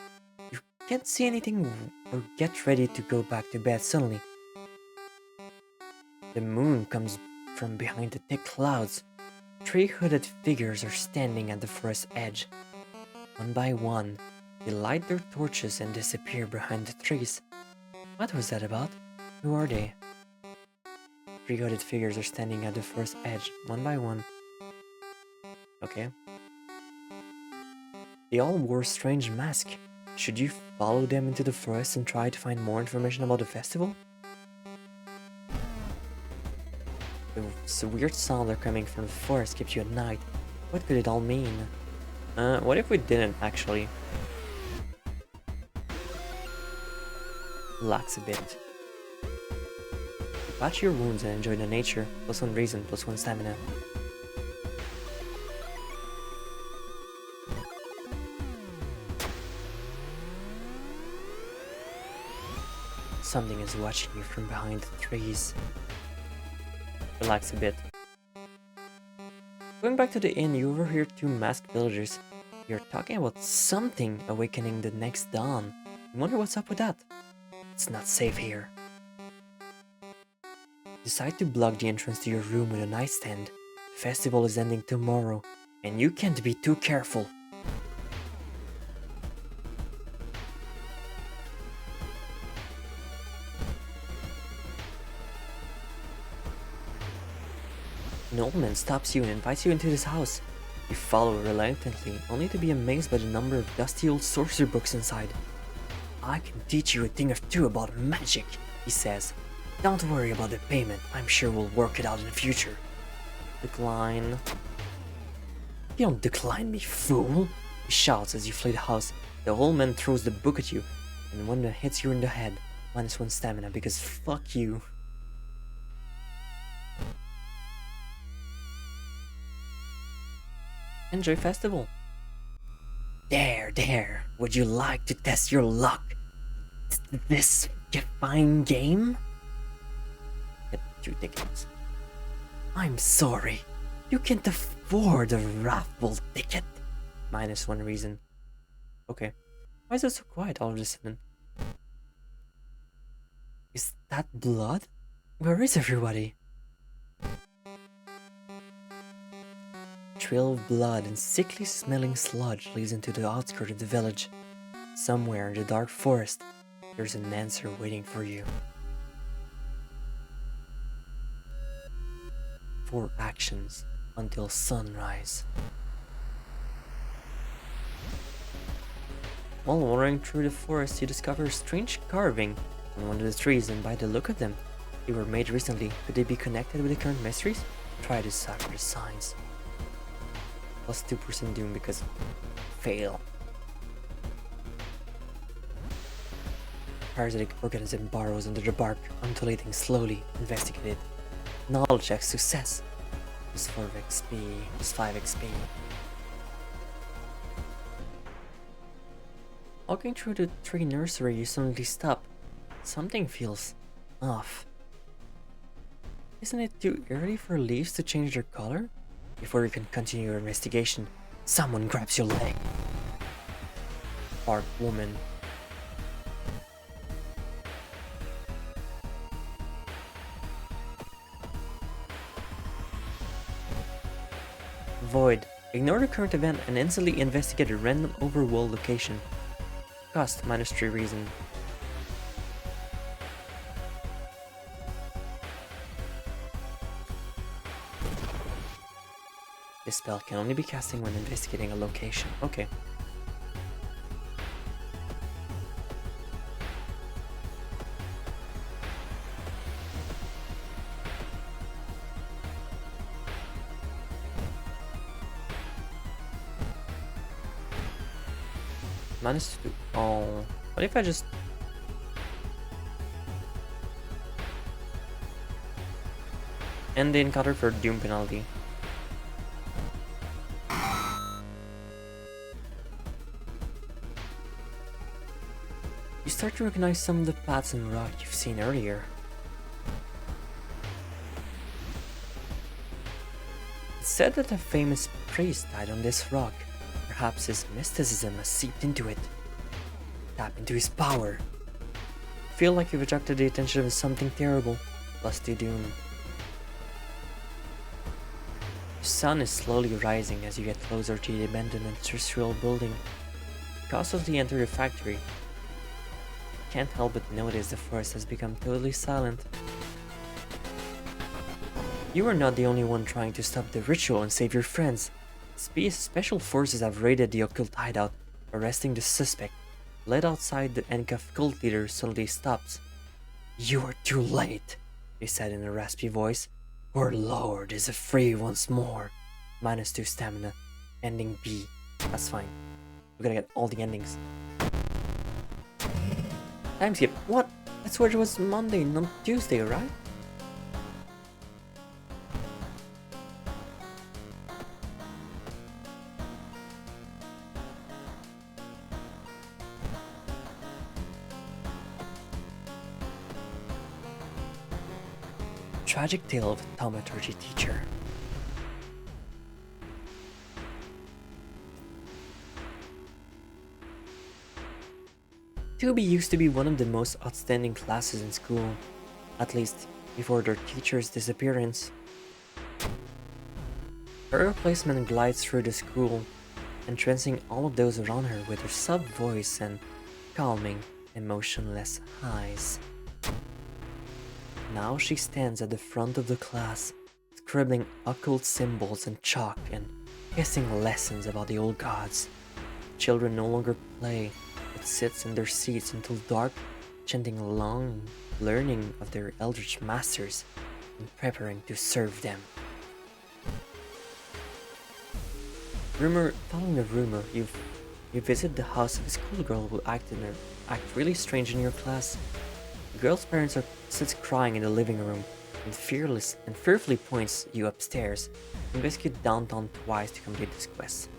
You can't see anything or get ready to go back to bed suddenly. The moon comes from behind the thick clouds. 3 hooded figures are standing at the forest edge. One by one, they light their torches and disappear behind the trees. What was that about? Who are they? 3 hooded figures are standing at the forest edge, one by one. Okay. They all wore strange masks. Should you follow them into the forest and try to find more information about the festival? The weird sounds are coming from the forest keeps you at night. What could it all mean? What if we didn't actually? Relax a bit. Patch your wounds and enjoy the nature. +1 reason, +1 stamina. Something is watching you from behind the trees. Relax a bit. Going back to the inn, you overhear 2 masked villagers. You're talking about something awakening the next dawn. I wonder what's up with that. It's not safe here. Decide to block the entrance to your room with a nightstand. The festival is ending tomorrow, and you can't be too careful. An old man stops you and invites you into his house. You follow reluctantly, only to be amazed by the number of dusty old sorcery books inside. I can teach you a thing or two about magic, he says. Don't worry about the payment, I'm sure we'll work it out in the future. Decline. You don't decline me, fool! He shouts as you flee the house. The old man throws the book at you, and one that hits you in the head. -1 stamina, because fuck you. Enjoy festival. There, would you like to test your luck? This fine game? Get 2 tickets. I'm sorry, you can't afford a raffle ticket. -1 reason. Okay. Why is it so quiet all of a sudden? Is that blood? Where is everybody? Trail of blood and sickly smelling sludge leads into the outskirts of the village. Somewhere in the dark forest, there's an answer waiting for you. 4 actions until sunrise. While wandering through the forest, you discover a strange carving on one of the trees, and by the look of them, they were made recently. Could they be connected with the current mysteries? Try to decipher the signs. Plus 2% doom because fail. Parasitic organism burrows under the bark, undulating slowly. Investigate it. Knowledge check success. Plus 4 XP, plus 5 XP. Walking through the tree nursery, you suddenly stop. Something feels off. Isn't it too early for leaves to change their color? Before you can continue your investigation, someone grabs your leg. Bark woman. Void. Ignore the current event and instantly investigate a random overworld location. Cost -3 reason. This spell can only be casting when investigating a location. Okay. -2. Oh, what if I just... end the encounter for doom penalty? You start to recognize some of the paths and rock you've seen earlier. It's said that a famous priest died on this rock. Perhaps his mysticism has seeped into it. Tap into his power. Feel like you've attracted the attention of something terrible. +2 doom. The sun is slowly rising as you get closer to the abandoned industrial building. You cautiously enter the factory. Can't help but notice the forest has become totally silent. You are not the only one trying to stop the ritual and save your friends. Special forces have raided the occult hideout, arresting the suspect. Led outside, the handcuffed cult leader suddenly stops. You are too late, he said in a raspy voice. Our lord is free once more. -2 stamina. Ending B. That's fine. We're gonna get all the endings. Time skip. What? That's where it was Monday, not Tuesday, right? Tragic tale of a thaumaturgy teacher. 2B used to be one of the most outstanding classes in school, at least before their teacher's disappearance. Her replacement glides through the school, entrancing all of those around her with her soft voice and calming, emotionless eyes. Now she stands at the front of the class, scribbling occult symbols in chalk and hissing lessons about the old gods. Children no longer play, but sit in their seats until dark, chanting long learning of their eldritch masters and preparing to serve them. Following a rumor, you visit the house of a schoolgirl who act really strange in your class. The girl's parents sits crying in the living room and fearfully points you upstairs and whisk you downtown twice to complete this quest.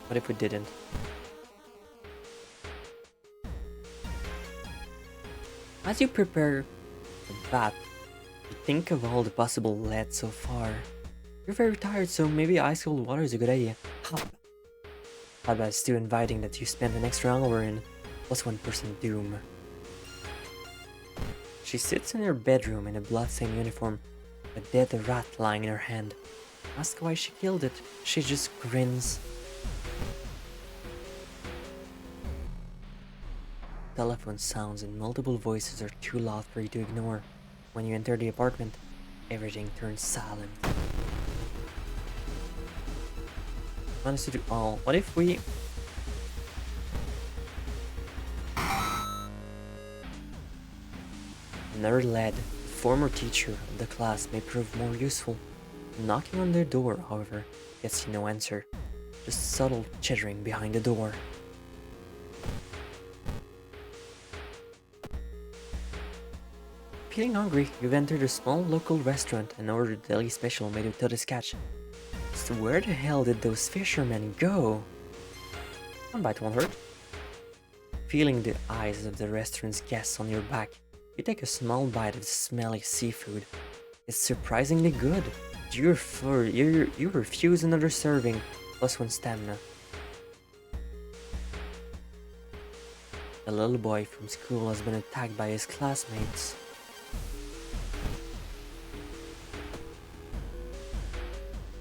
What if we didn't? As you prepare a bath, you think of all the possible lead so far. You're very tired, so maybe ice cold water is a good idea. Hot bath is too inviting that you spend an extra hour in, plus 1% doom. She sits in her bedroom in a bloodstained uniform, a dead rat lying in her hand. Ask why she killed it. She just grins. Telephone sounds and multiple voices are too loud for you to ignore. When you enter the apartment, everything turns silent. Managed to do all. What if we... Another lad, former teacher of the class, may prove more useful. Knocking on their door, however, gets you no answer. Just subtle chittering behind the door. Feeling hungry, you've entered a small local restaurant and ordered a deli special made with Todd's catch. So where the hell did those fishermen go? One bite won't hurt. Feeling the eyes of the restaurant's guests on your back, you take a small bite of the smelly seafood. It's surprisingly good. You refuse another serving, plus 1 stamina. A little boy from school has been attacked by his classmates.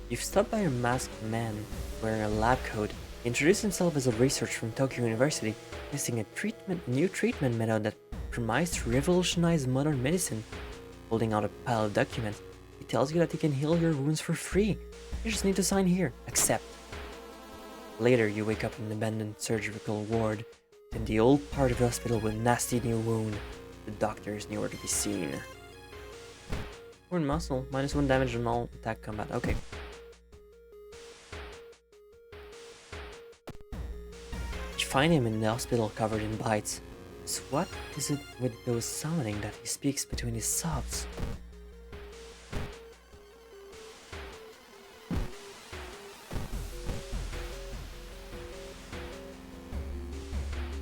You've stopped by a masked man wearing a lab coat. He introduced himself as a researcher from Tokyo University, testing a new treatment method that promised to revolutionize modern medicine. Holding out a pile of documents, he tells you that he can heal your wounds for free. You just need to sign here. Accept. Later, you wake up in an abandoned surgical ward in the old part of the hospital with a nasty new wound. The doctor is nowhere to be seen. Wound muscle, minus 1 damage on all attack combat. Okay. You find him in the hospital covered in bites. So what is it with those summoning that he speaks between his sobs?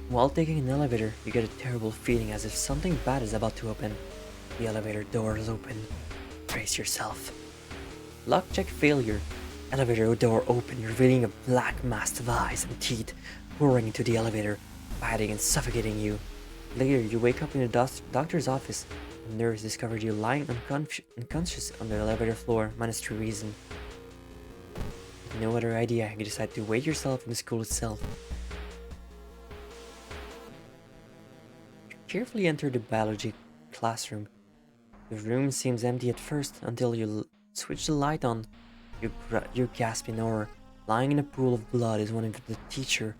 While taking an elevator, you get a terrible feeling as if something bad is about to open. The elevator doors open. Brace yourself. Lock check failure. Elevator door open, revealing a black mass of eyes and teeth pouring into the elevator, biting and suffocating you. Later, you wake up in the doctor's office. The nurse discovers you lying unconscious on the elevator floor, minus 3 reason. With no other idea, you decide to wait yourself in the school itself. You carefully enter the biology classroom. The room seems empty at first until you switch the light on. You gasp in horror. Lying in a pool of blood is one of the teacher.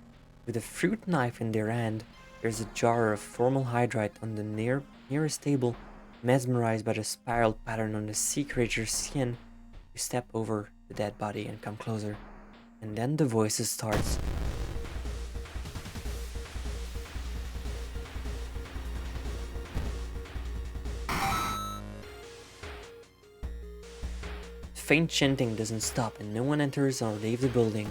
With a fruit knife in their hand, there's a jar of formaldehyde on the nearest table. Mesmerized by the spiral pattern on the sea creature's skin, you step over the dead body and come closer. And then the voices starts. Faint chanting doesn't stop and no one enters or leaves the building.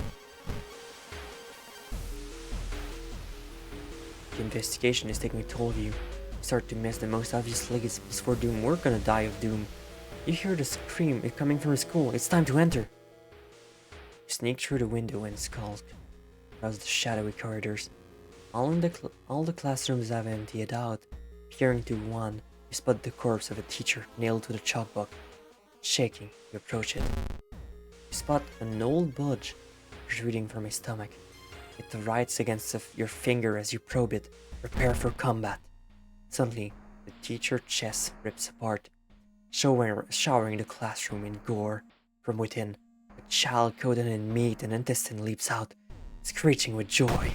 The investigation is taking a toll of you. You start to miss the most obvious legacy before Doom. We're gonna die of Doom. You hear the scream coming from the school. It's time to enter. You sneak through the window and skulk across the shadowy corridors. All the classrooms have emptied out. Peering into one, you spot the corpse of a teacher nailed to the chalkboard. Shaking, you approach it. You spot an old bulge protruding from his stomach. It writes against your finger as you probe it. Prepare for combat. Suddenly, the teacher's chest rips apart, showering the classroom in gore. From within, a child coated in meat and intestine leaps out, screeching with joy.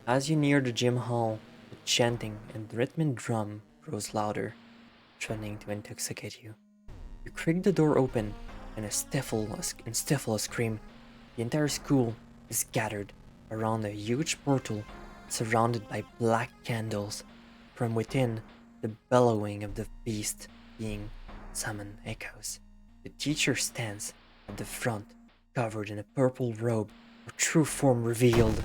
As you near the gym hall, the chanting and rhythmic drum grows louder, threatening to intoxicate you. You creak the door open and stifle a scream. The entire school is gathered around a huge portal surrounded by black candles. From within, the bellowing of the beast being summoned echoes. The teacher stands at the front, covered in a purple robe, her true form revealed.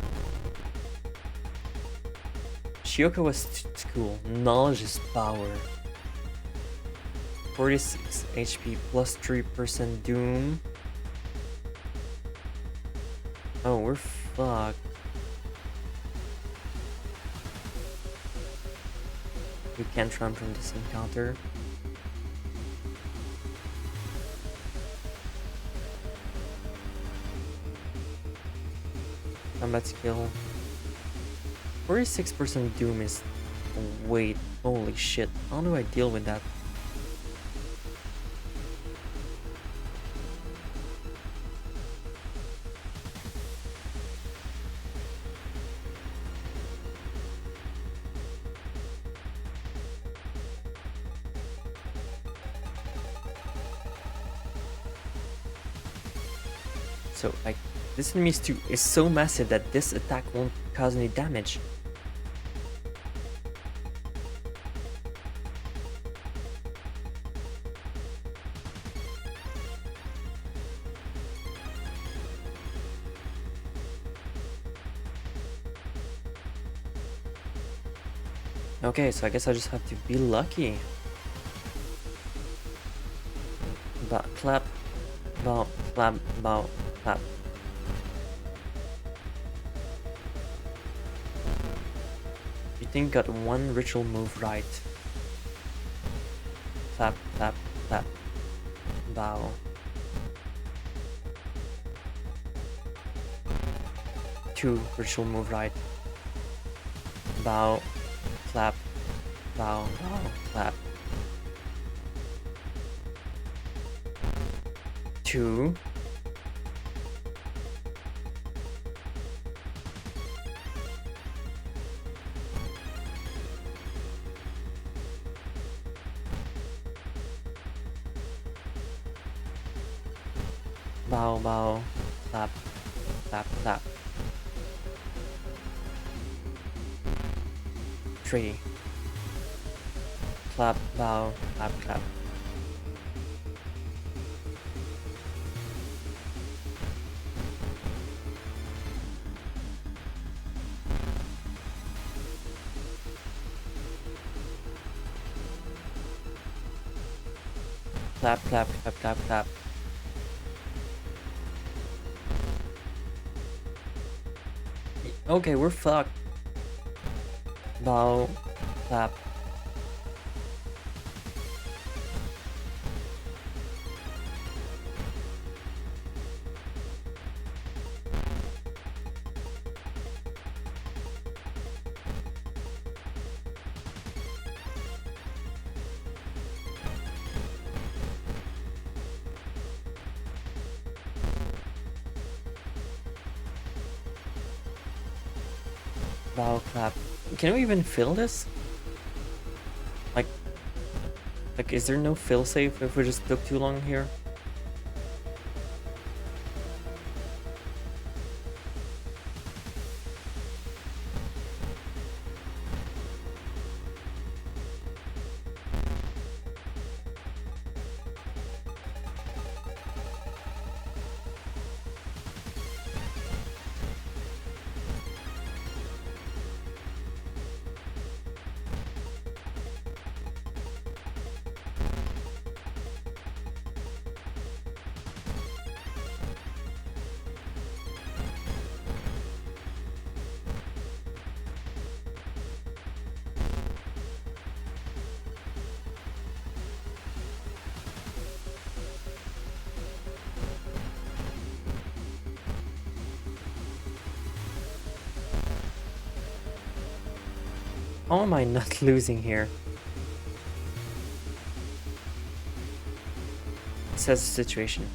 Shiokawa's school, knowledge is power. 46 HP plus 3% doom. Oh, we're fucked. You can't run from this encounter. Combat skill. 46% doom is... Wait, holy shit. How do I deal with that? So, like, this enemy is so massive that this attack won't cause any damage. Okay, so I guess I just have to be lucky. Clap, bow, clap, bow, clap. You think got one ritual move right. Clap, clap, clap. Bow. Two ritual move right. Bow, clap, bow, bow, clap. Two. Bow, bow, clap, clap, clap. 3. Clap, bow, clap, clap. Clap, clap, clap, clap, clap. Okay, we're fucked. Bow, clap. Bow clap. Can we even fill this? Like, is there no fill safe if we just took too long here? How am I not losing here? Says the situation.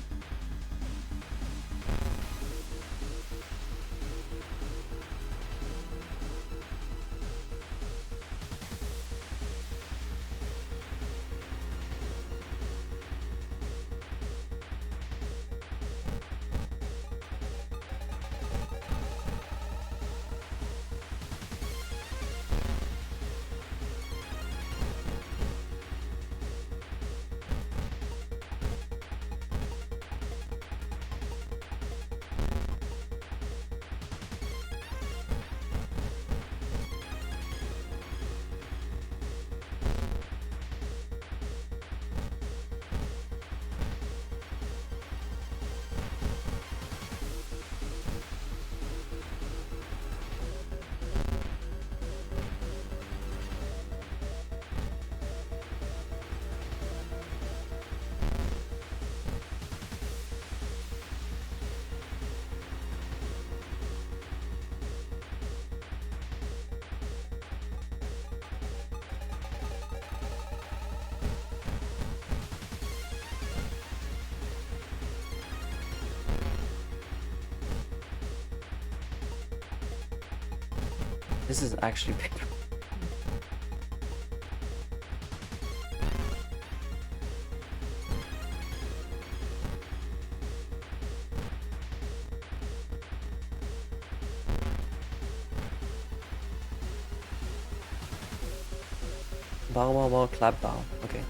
This is actually big. Bow, bow, bow, clap, bow. Okay.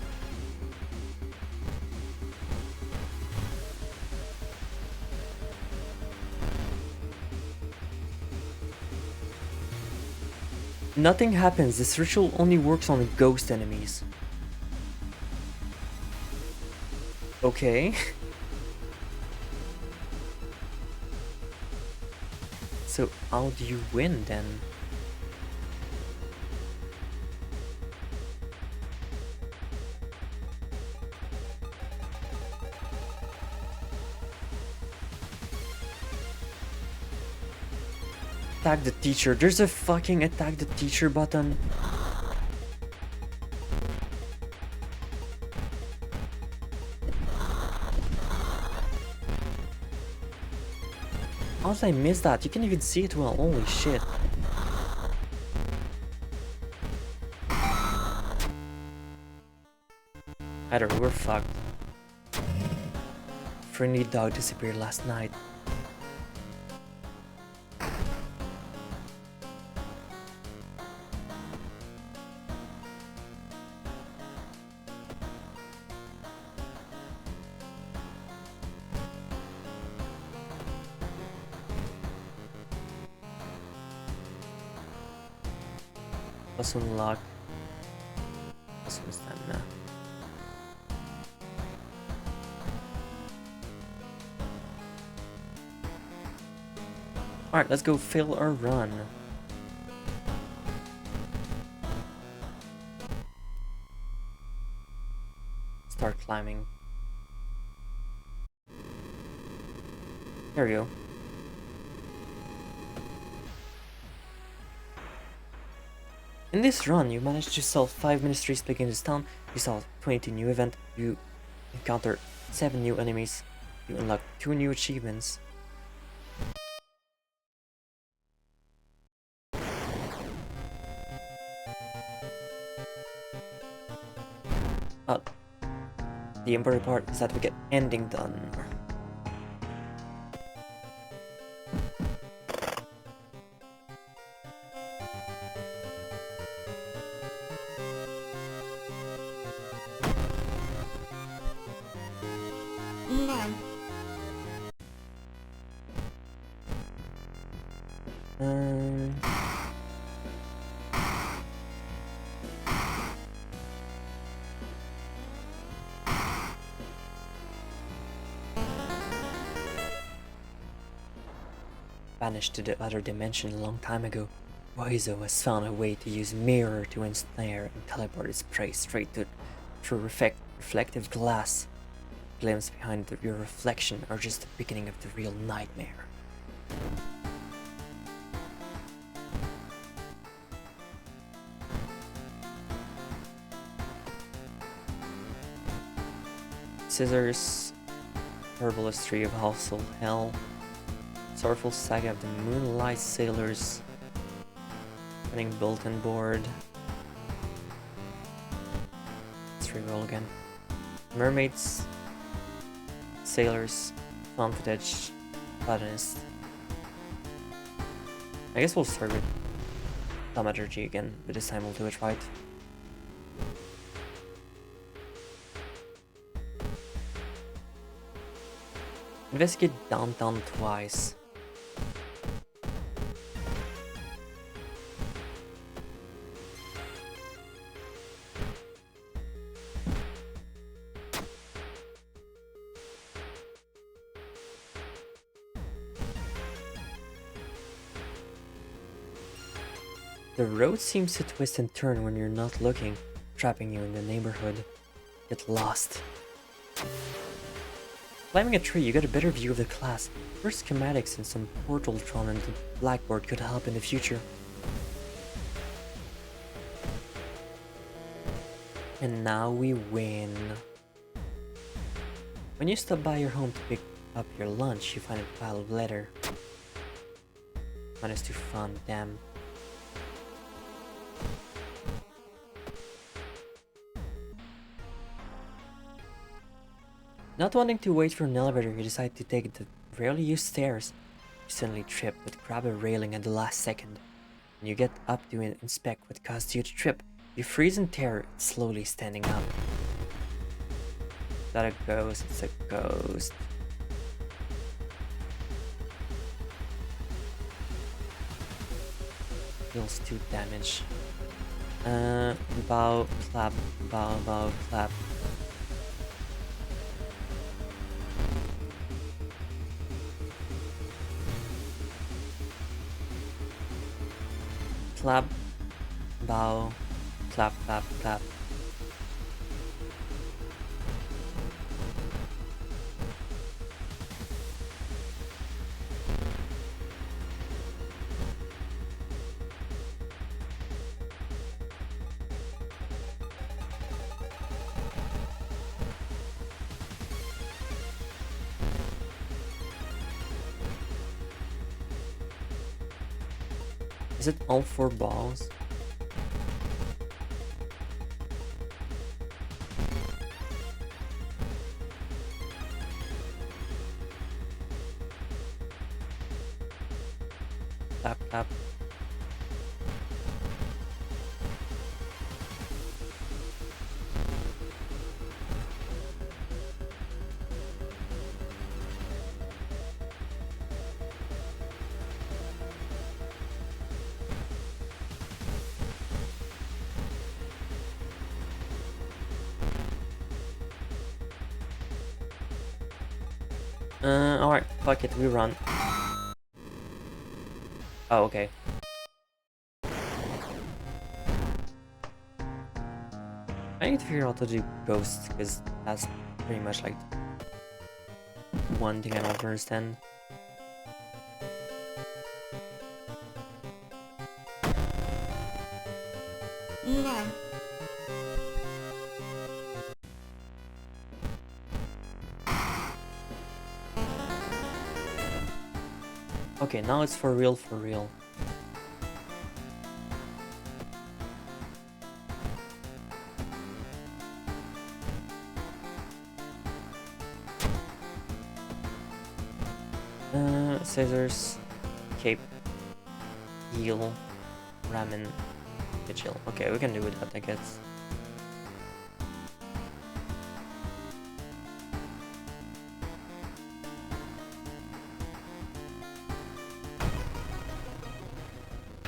Nothing happens. This ritual only works on ghost enemies. Okay. So how do you win then? Attack the teacher. There's a fucking attack the teacher button. How did I miss that? You can't even see it well. Holy shit. Either we're fucked. Friendly dog disappeared last night. Plus unlock. Plus one stamina. Alright, let's go fill our run. Start climbing. There we go. In this run, you managed to solve 5 mysteries plaguing this town, you solved 22 new events, you encountered 7 new enemies, you unlocked 2 new achievements. Oh, the important part is that we get ending done. Um, Vanished to the other dimension a long time ago, Waizo has found a way to use mirror to ensnare and teleport its prey straight through reflective glass. Glimpses behind your reflection are just the beginning of the real nightmare. Scissors, Herbalist Tree of Hostile Hell, Sorrowful Saga of the Moonlight Sailors, Winning Bulletin Board. Let's reroll again. Mermaids, Sailors, Fun Footage, Platonist. I guess we'll start with Thaumaturgy again, but this time we'll do it right. Investigate downtown twice. The road seems to twist and turn when you're not looking, trapping you in the neighborhood. Get lost. Climbing a tree, you get a better view of the class. First schematics and some portal drawn into the blackboard could help in the future. And now we win. When you stop by your home to pick up your lunch, you find a pile of letter. -2 fun, damn. Not wanting to wait for an elevator, you decide to take the rarely used stairs. You suddenly trip but grab a railing at the last second. When you get up to inspect what caused you to trip, you freeze in terror, slowly standing up. Is that a ghost? It's a ghost. Deals 2 damage. Bow, clap, bow, bow, clap. Clap, bow, clap, clap, clap. Is it all 4 balls? Clap, clap. Alright, fuck it, we run. Oh, okay. I need to figure out how to do ghosts, because that's pretty much like one thing I don't understand. No. Okay, now it's for real, for real. Scissors, cape, heal, ramen, vigil. Okay, we can do it, I guess.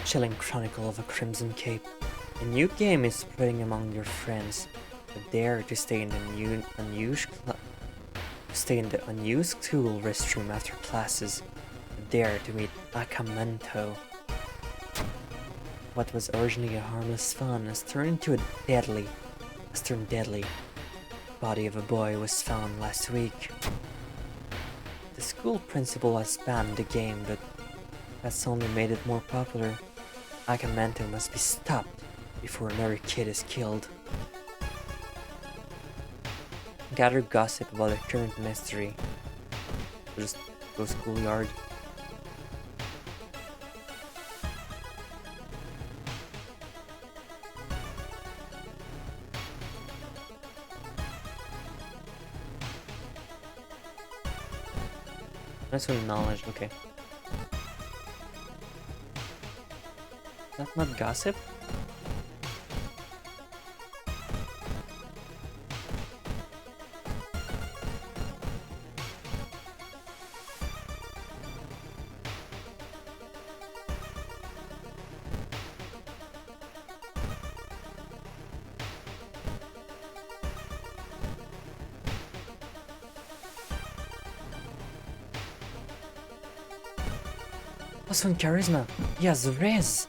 Chilling Chronicle of a Crimson Cape. A new game is spreading among your friends. Dare to stay in the unused school restroom after classes. Dare to meet Akamento. What was originally a harmless fun has turned deadly. The body of a boy was found last week. The school principal has banned the game, but that's only made it more popular. Agamemnon must be stopped before another kid is killed. Gather gossip about the current mystery. Just go schoolyard. That's with knowledge, okay. That's not gossip? Plus one charisma. Yes, there is.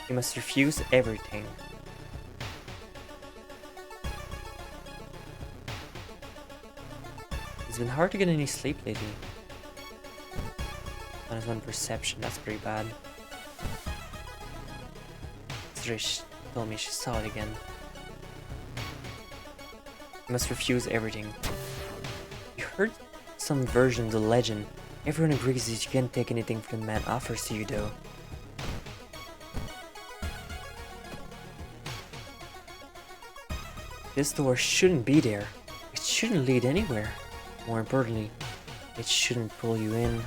You must refuse everything. It's been hard to get any sleep lately. Minus one perception, that's pretty bad. Trish told me she saw it again. You must refuse everything. You heard some version of the legend. Everyone agrees that you can't take anything the man offers to you though. This door shouldn't be there. It shouldn't lead anywhere. More importantly, it shouldn't pull you in.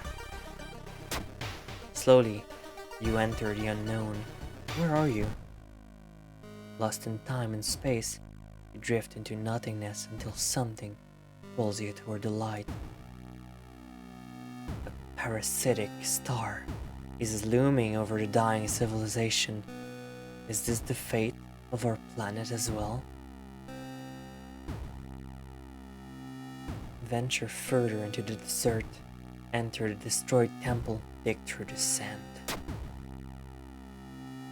Slowly, you enter the unknown. Where are you? Lost in time and space, you drift into nothingness until something pulls you toward the light. A parasitic star is looming over the dying civilization. Is this the fate of our planet as well? Venture further into the desert. Enter the destroyed temple. Dig through the sand.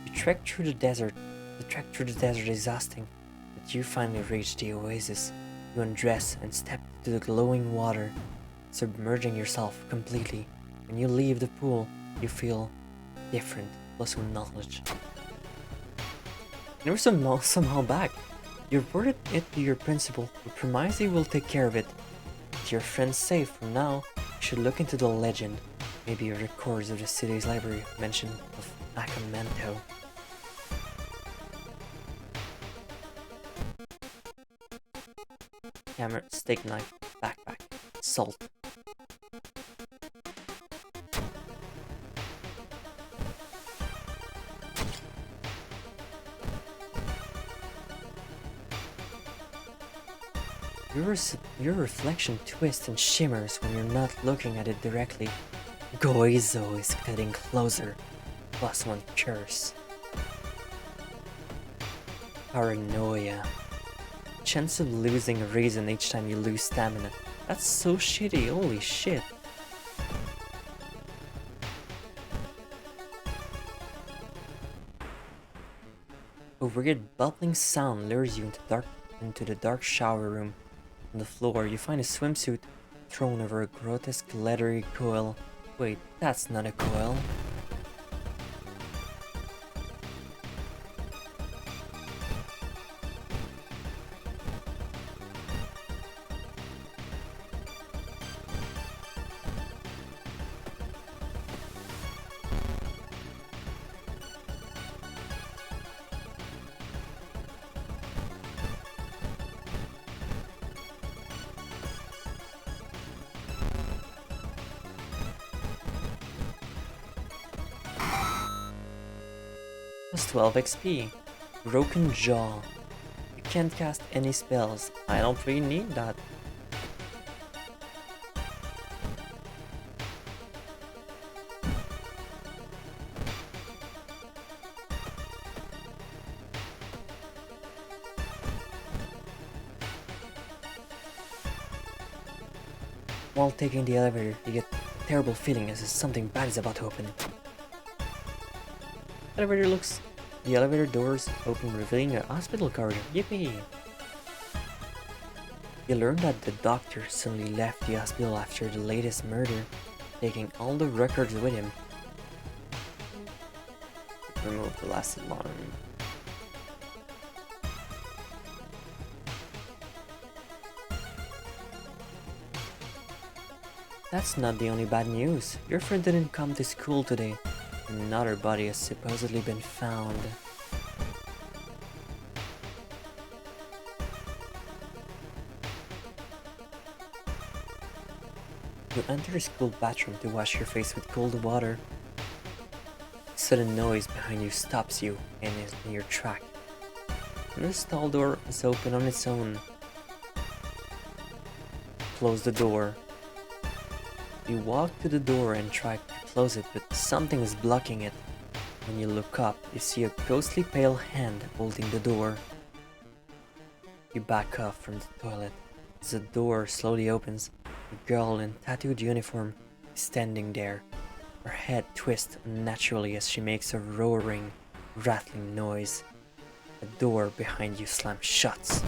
You trek through the desert. The trek through the desert is exhausting, but you finally reach the oasis. You undress and step into the glowing water, submerging yourself completely. When you leave the pool, you feel different, plus with knowledge. And you're somehow back. You reported it to your principal, who promised he will take care of it. With your friends safe from now, you should look into the legend. Maybe records of the city's library mention of Akamento. Hammer, steak knife, backpack, salt. Your reflection twists and shimmers when you're not looking at it directly. Goizo is getting closer. Plus one curse. Paranoia. Chance of losing a reason each time you lose stamina. That's so shitty, holy shit. A weird bubbling sound lures you into the dark shower room. On the floor, you find a swimsuit thrown over a grotesque leathery coil. Wait, that's not a coil. 12 XP. Broken Jaw. You can't cast any spells. I don't really need that. While taking the elevator, you get a terrible feeling as if something bad is about to open. The elevator doors open, revealing a hospital corridor. Yippee! You learn that the doctor suddenly left the hospital after the latest murder, taking all the records with him. Remove the last alarm. That's not the only bad news. Your friend didn't come to school today. Another body has supposedly been found. You enter the school bathroom to wash your face with cold water. A sudden noise behind you stops you and is in your track. And the stall door is open on its own. Close the door. You walk to the door and try to close it, but something is blocking it. When you look up, you see a ghostly pale hand holding the door. You back off from the toilet. As the door slowly opens, a girl in tattooed uniform is standing there. Her head twists unnaturally as she makes a roaring, rattling noise. The door behind you slams shut.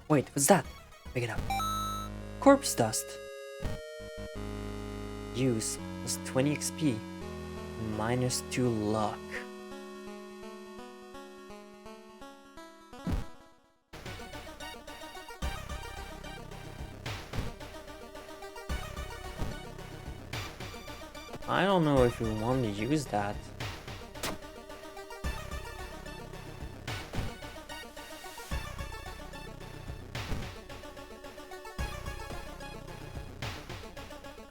Wait, what's that? Pick it up. Corpse dust. Use plus 20 XP. Minus 2 luck. I don't know if we want to use that.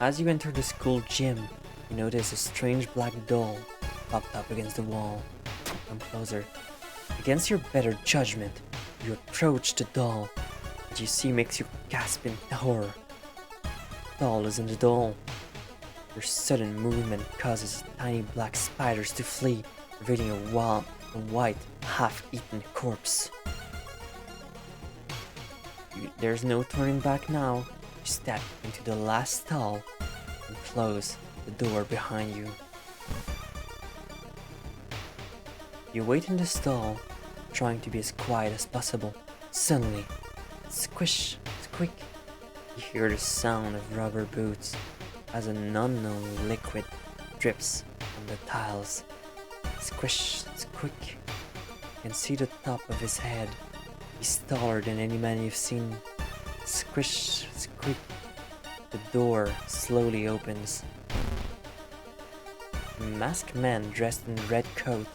As you enter the school gym, you notice a strange black doll propped up against the wall. Come closer. Against your better judgment, you approach the doll. What you see makes you gasp in horror. The doll isn't the doll. Your sudden movement causes tiny black spiders to flee, revealing a white, half-eaten corpse. There's no turning back now. You step into the last stall and close the door behind you. You wait in the stall, trying to be as quiet as possible. Suddenly, squish, squeak, you hear the sound of rubber boots as an unknown liquid drips on the tiles. Squish, squeak, you can see the top of his head. He's taller than any man you've seen. Squish, squeak. The door slowly opens. A masked man dressed in a red coat,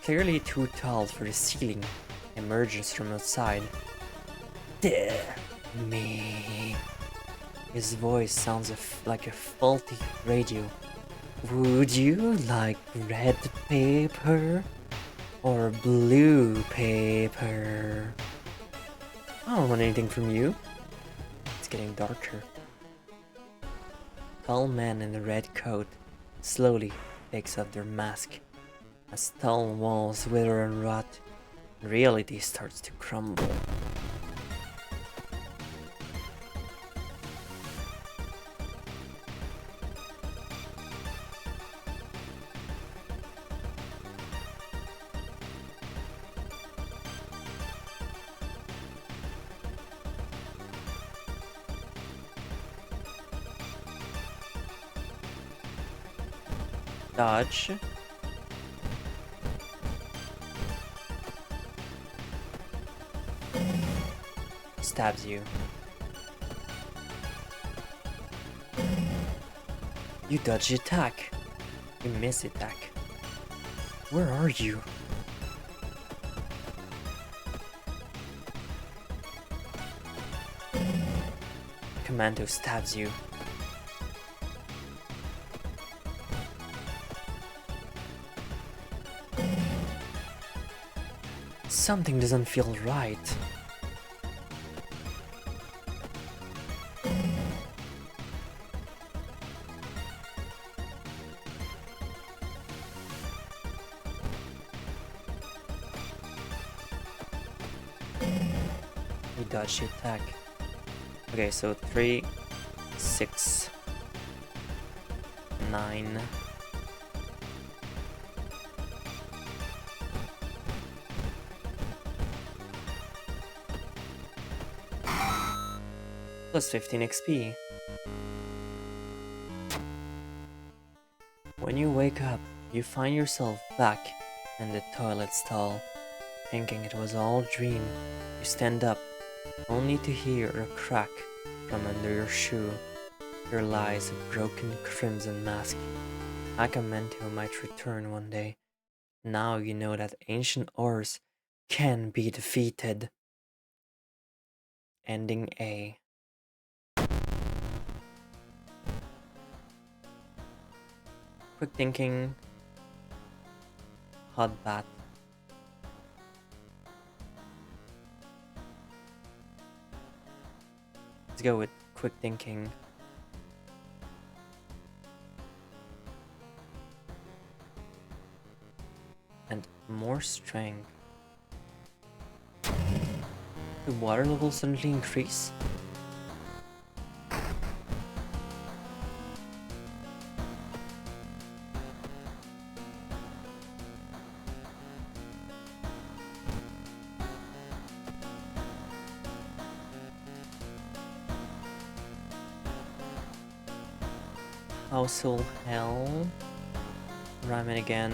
clearly too tall for the ceiling, emerges from outside. Dare me. His voice sounds like a faulty radio. Would you like red paper or blue paper? I don't want anything from you. It's getting darker. Tall man in a red coat slowly takes off their mask. As tall walls wither and rot, reality starts to crumble. Dodge. Stabs you. You dodge the attack. You miss the attack. Where are you? Commando stabs you. Something doesn't feel right. We dodge the attack. Okay, so 3, 6, 9. Plus 15 XP. When you wake up, you find yourself back in the toilet stall. Thinking it was all a dream, you stand up, only to hear a crack from under your shoe. There lies a broken crimson mask. Agamemnon might return one day. Now you know that ancient ores can be defeated. Ending A. Quick thinking. Hot bath. Let's go with quick thinking. And more strength. The water level suddenly increase? Household hell. Ramen again.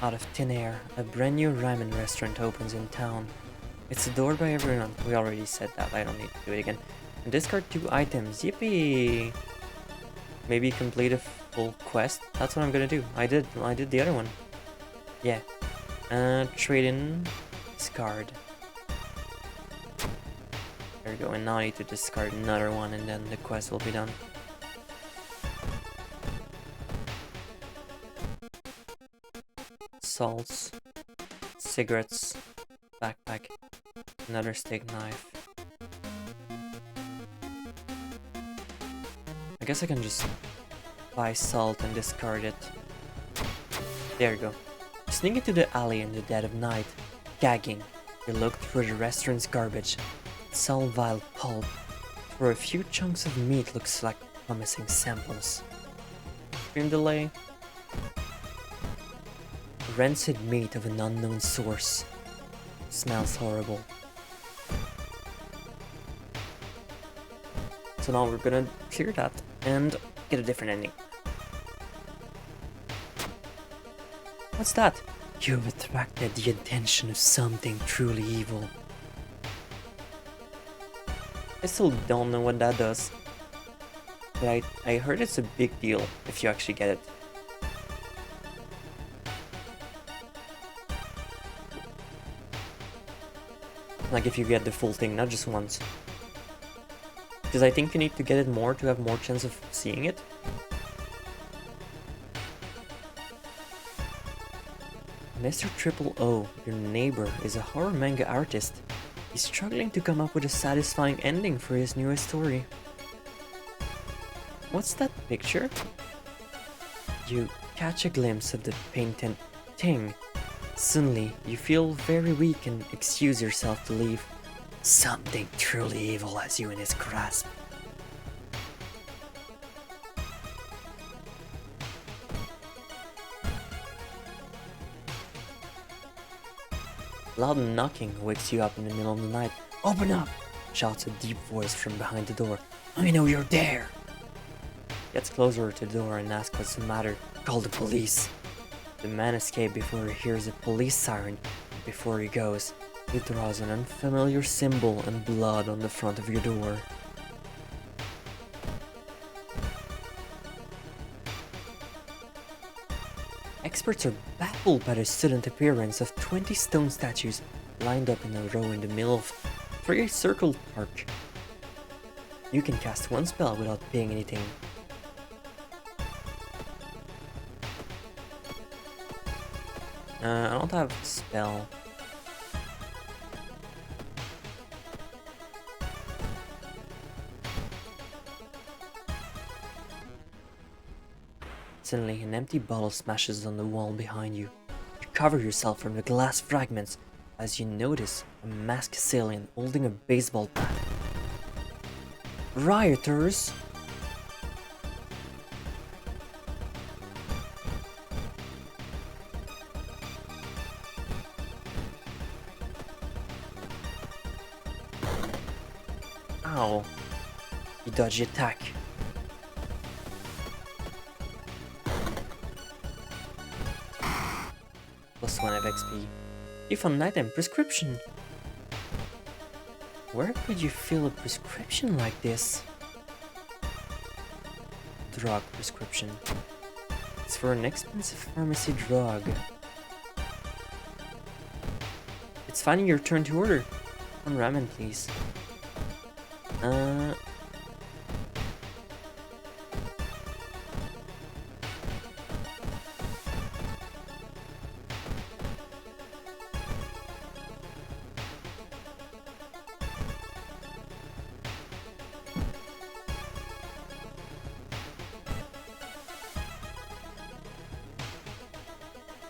Out of thin air, a brand new ramen restaurant opens in town. It's adored by everyone. We already said that, I don't need to do it again. And discard 2 items, yippee! Maybe complete a full quest? That's what I'm gonna do. I did the other one. Yeah. Trade in, discard. There we go, and now I need to discard another one and then the quest will be done. Salts, cigarettes, backpack, another steak knife. I guess I can just buy salt and discard it. There you go. Sneak into the alley in the dead of night, gagging. You look through the restaurant's garbage. Salvile pulp. For a few chunks of meat looks like promising samples. Stream delay. Rancid meat of an unknown source. Smells horrible. So now we're gonna clear that and get a different ending. What's that? You've attracted the attention of something truly evil. I still don't know what that does. But I heard it's a big deal if you actually get it. Like if you get the full thing, not just once. Because I think you need to get it more to have more chance of seeing it. Mr. Triple O, your neighbor, is a horror manga artist. He's struggling to come up with a satisfying ending for his newest story. What's that picture? You catch a glimpse of the painted thing. Suddenly, you feel very weak and excuse yourself to leave. Something truly evil has you in its grasp. Loud knocking wakes you up in the middle of the night. "Open up!" shouts a deep voice from behind the door. "I know you're there!" Gets closer to the door and asks what's the matter. Call the police. The man escapes before he hears a police siren. Before he goes, he draws an unfamiliar symbol and blood on the front of your door. Experts are baffled by the sudden appearance of 20 stone statues lined up in a row in the middle of a three-circled park. You can cast one spell without paying anything. I don't have a spell. Suddenly, an empty bottle smashes on the wall behind you. You cover yourself from the glass fragments as you notice a masked assailant holding a baseball bat. Rioters! Ow. You dodge the attack. Plus 1 of XP. You found an item, prescription. Where could you fill a prescription like this? Drug prescription. It's for an expensive pharmacy drug. It's finally your turn to order. One ramen, please.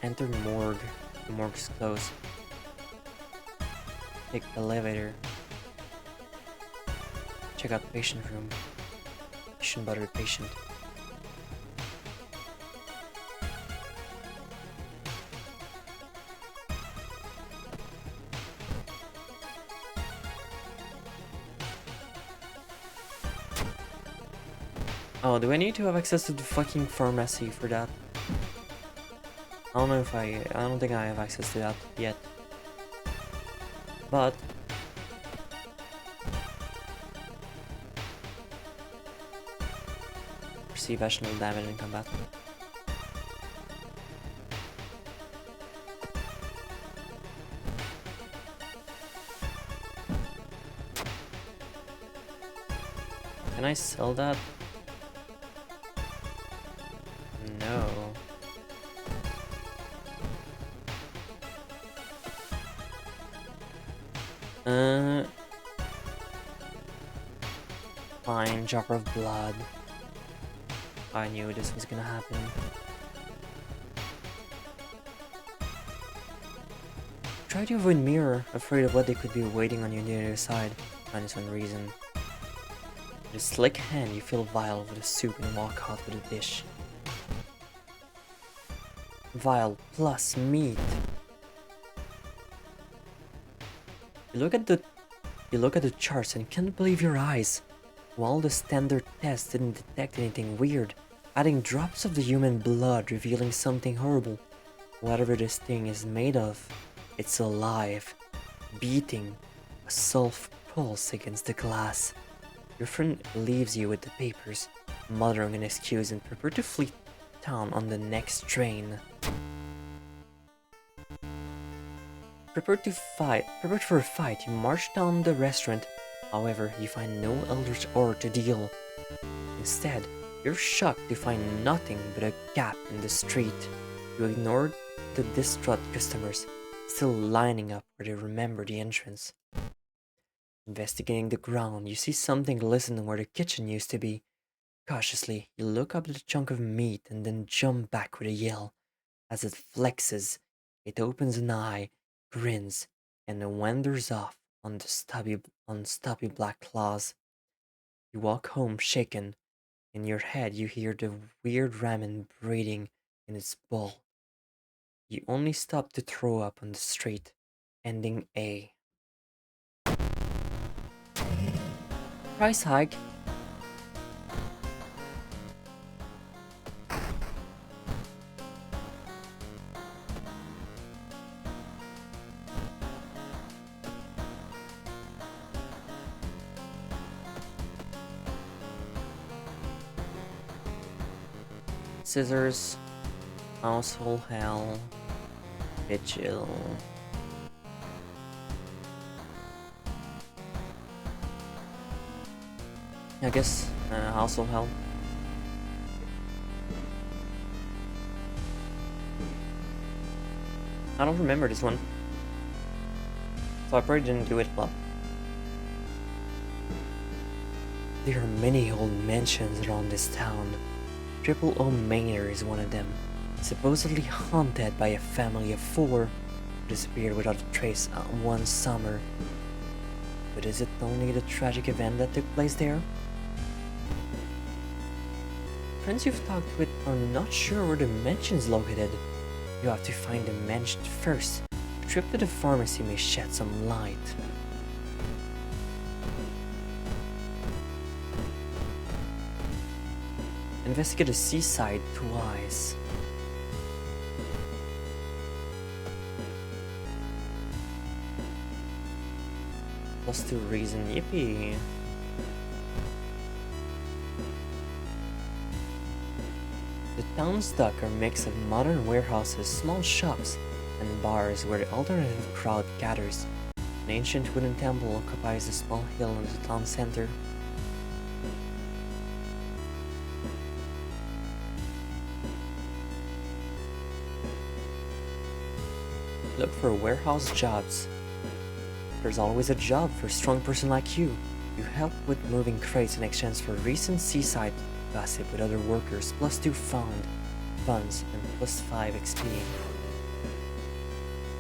Enter morgue. The morgue is closed. Take the elevator. Check out the patient room. Patient butter patient. Oh, do I need to have access to the fucking pharmacy for that? I don't think I have access to that yet. But receive additional damage in combat. Can I sell that? No. Fine, dropper of blood. I knew this was gonna happen. Try to avoid mirror, afraid of what they could be waiting on you on the other side. Minus one reason. With a slick hand, you fill a vial with a soup and walk out with a dish. Vial plus meat. You look at the charts and can't believe your eyes. While the standard test didn't detect anything weird, adding drops of the human blood revealing something horrible. Whatever this thing is made of, it's alive, beating a soft pulse against the glass. Your friend leaves you with the papers, muttering an excuse and prepare to flee town on the next train. Prepared for a fight, you march down the restaurant. However, you find no eldritch ore to deal. Instead, you're shocked to find nothing but a gap in the street. You ignore the distraught customers, still lining up where they remember the entrance. Investigating the ground, you see something glisten where the kitchen used to be. Cautiously, you look up at the chunk of meat and then jump back with a yell. As it flexes, it opens an eye, grins, and then wanders off on the stubby black claws. You walk home shaken. In your head, you hear the weird ramen breathing in its bowl. You only stop to throw up on the street, ending A. Price hike. Scissors, household hell, vigil. I guess household hell. I don't remember this one, so I probably didn't do it well. There are many old mansions around this town. Triple O Manor is one of them, supposedly haunted by a family of 4 who disappeared without a trace one summer. But is it only the tragic event that took place there? Friends you've talked with are not sure where the mansion's located. You have to find the mansion first. A trip to the pharmacy may shed some light. Investigate the seaside twice. +2 reason, yippee. The town's dock are a mix of modern warehouses, small shops, and bars where the alternative crowd gathers. An ancient wooden temple occupies a small hill in the town center. Look for warehouse jobs. There's always a job for a strong person like you. You help with moving crates in exchange for recent seaside gossip with other workers, +2 funds, and +5 XP.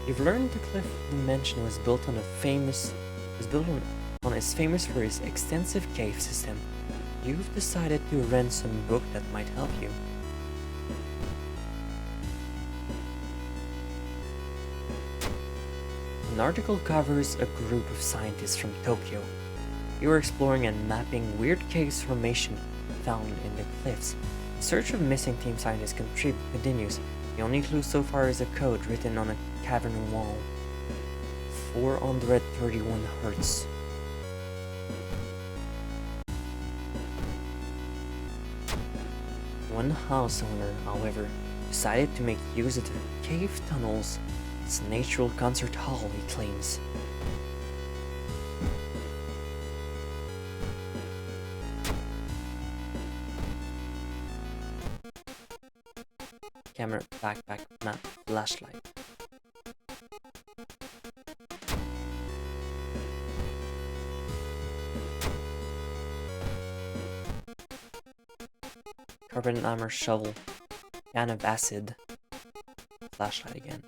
You've learned the cliff mansion was built on is famous for its extensive cave system. You've decided to rent some book that might help you. An article covers a group of scientists from Tokyo. You are exploring and mapping weird cave formation found in the cliffs. The search of missing team scientists continues. The only clue so far is a code written on a cavern wall. 431 Hz. One house owner, however, decided to make use of the cave tunnels. It's a natural concert hall, he claims. Camera, backpack, map, flashlight. Carbon armor shovel. Can of acid. Flashlight again.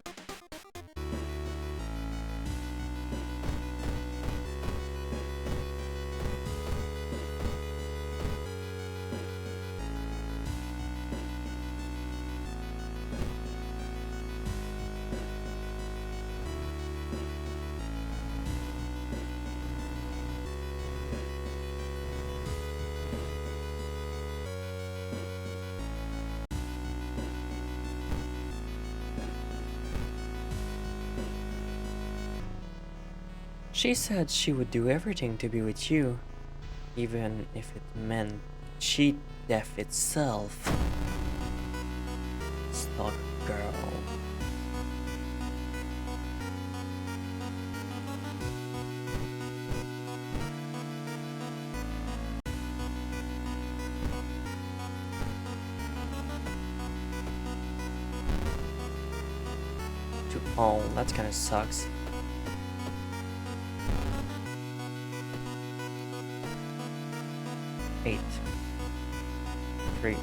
She said she would do everything to be with you, even if it meant cheat death itself. Stalk girl. Oh, that kinda sucks. Eight. Three.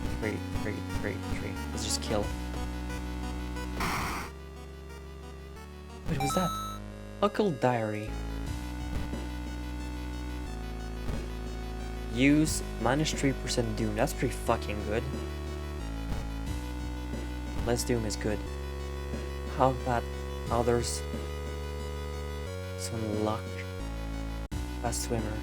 Let's just kill. What was that? Occult diary. Use -3% doom. That's pretty fucking good. Less doom is good. How about others? This one, luck. Fast swimmer.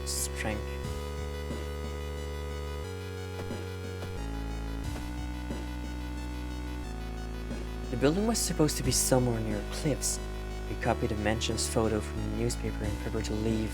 Strength. The building was supposed to be somewhere near cliffs. You copy the mansion's photo from the newspaper and prepare to leave.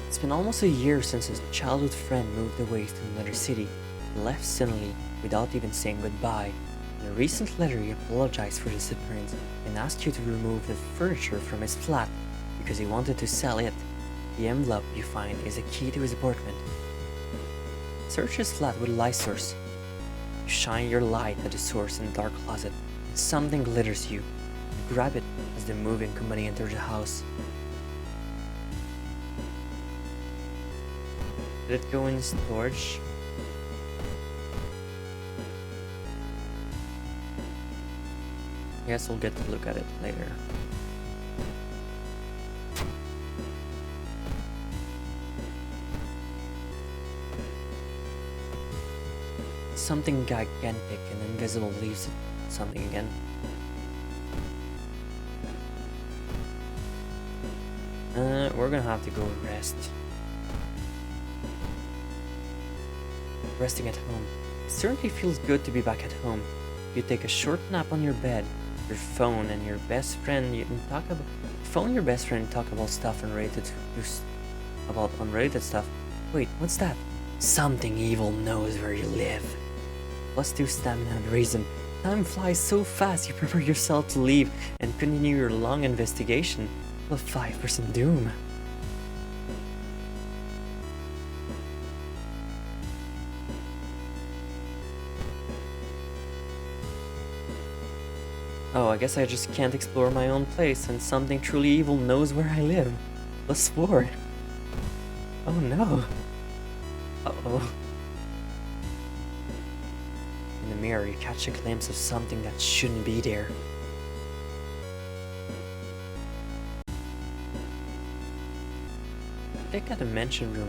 It's been almost a year since his childhood friend moved away to another city and left suddenly without even saying goodbye. In a recent letter, he apologized for his disappearance and asked you to remove the furniture from his flat because he wanted to sell it. The envelope you find is a key to his apartment. Search his flat with a light source. You shine your light at the source in the dark closet, and something glitters you. You grab it as the moving company enters the house. Did it go in storage? I guess we'll get to look at it later. Something gigantic and invisible leaves something again. We're gonna have to go rest. Resting at home. It certainly feels good to be back at home. You take a short nap on your bed, your phone and your best friend phone your best friend and talk about stuff unrelated stuff. Wait, what's that? Something evil knows where you live. Plus 2 stamina and reason. Time flies so fast you prepare yourself to leave and continue your long investigation. Plus 5% doom. Oh, I guess I just can't explore my own place and something truly evil knows where I live. Plus 4. Oh no. Uh-oh. In the mirror, you catch a glimpse of something that shouldn't be there. Check out the mansion room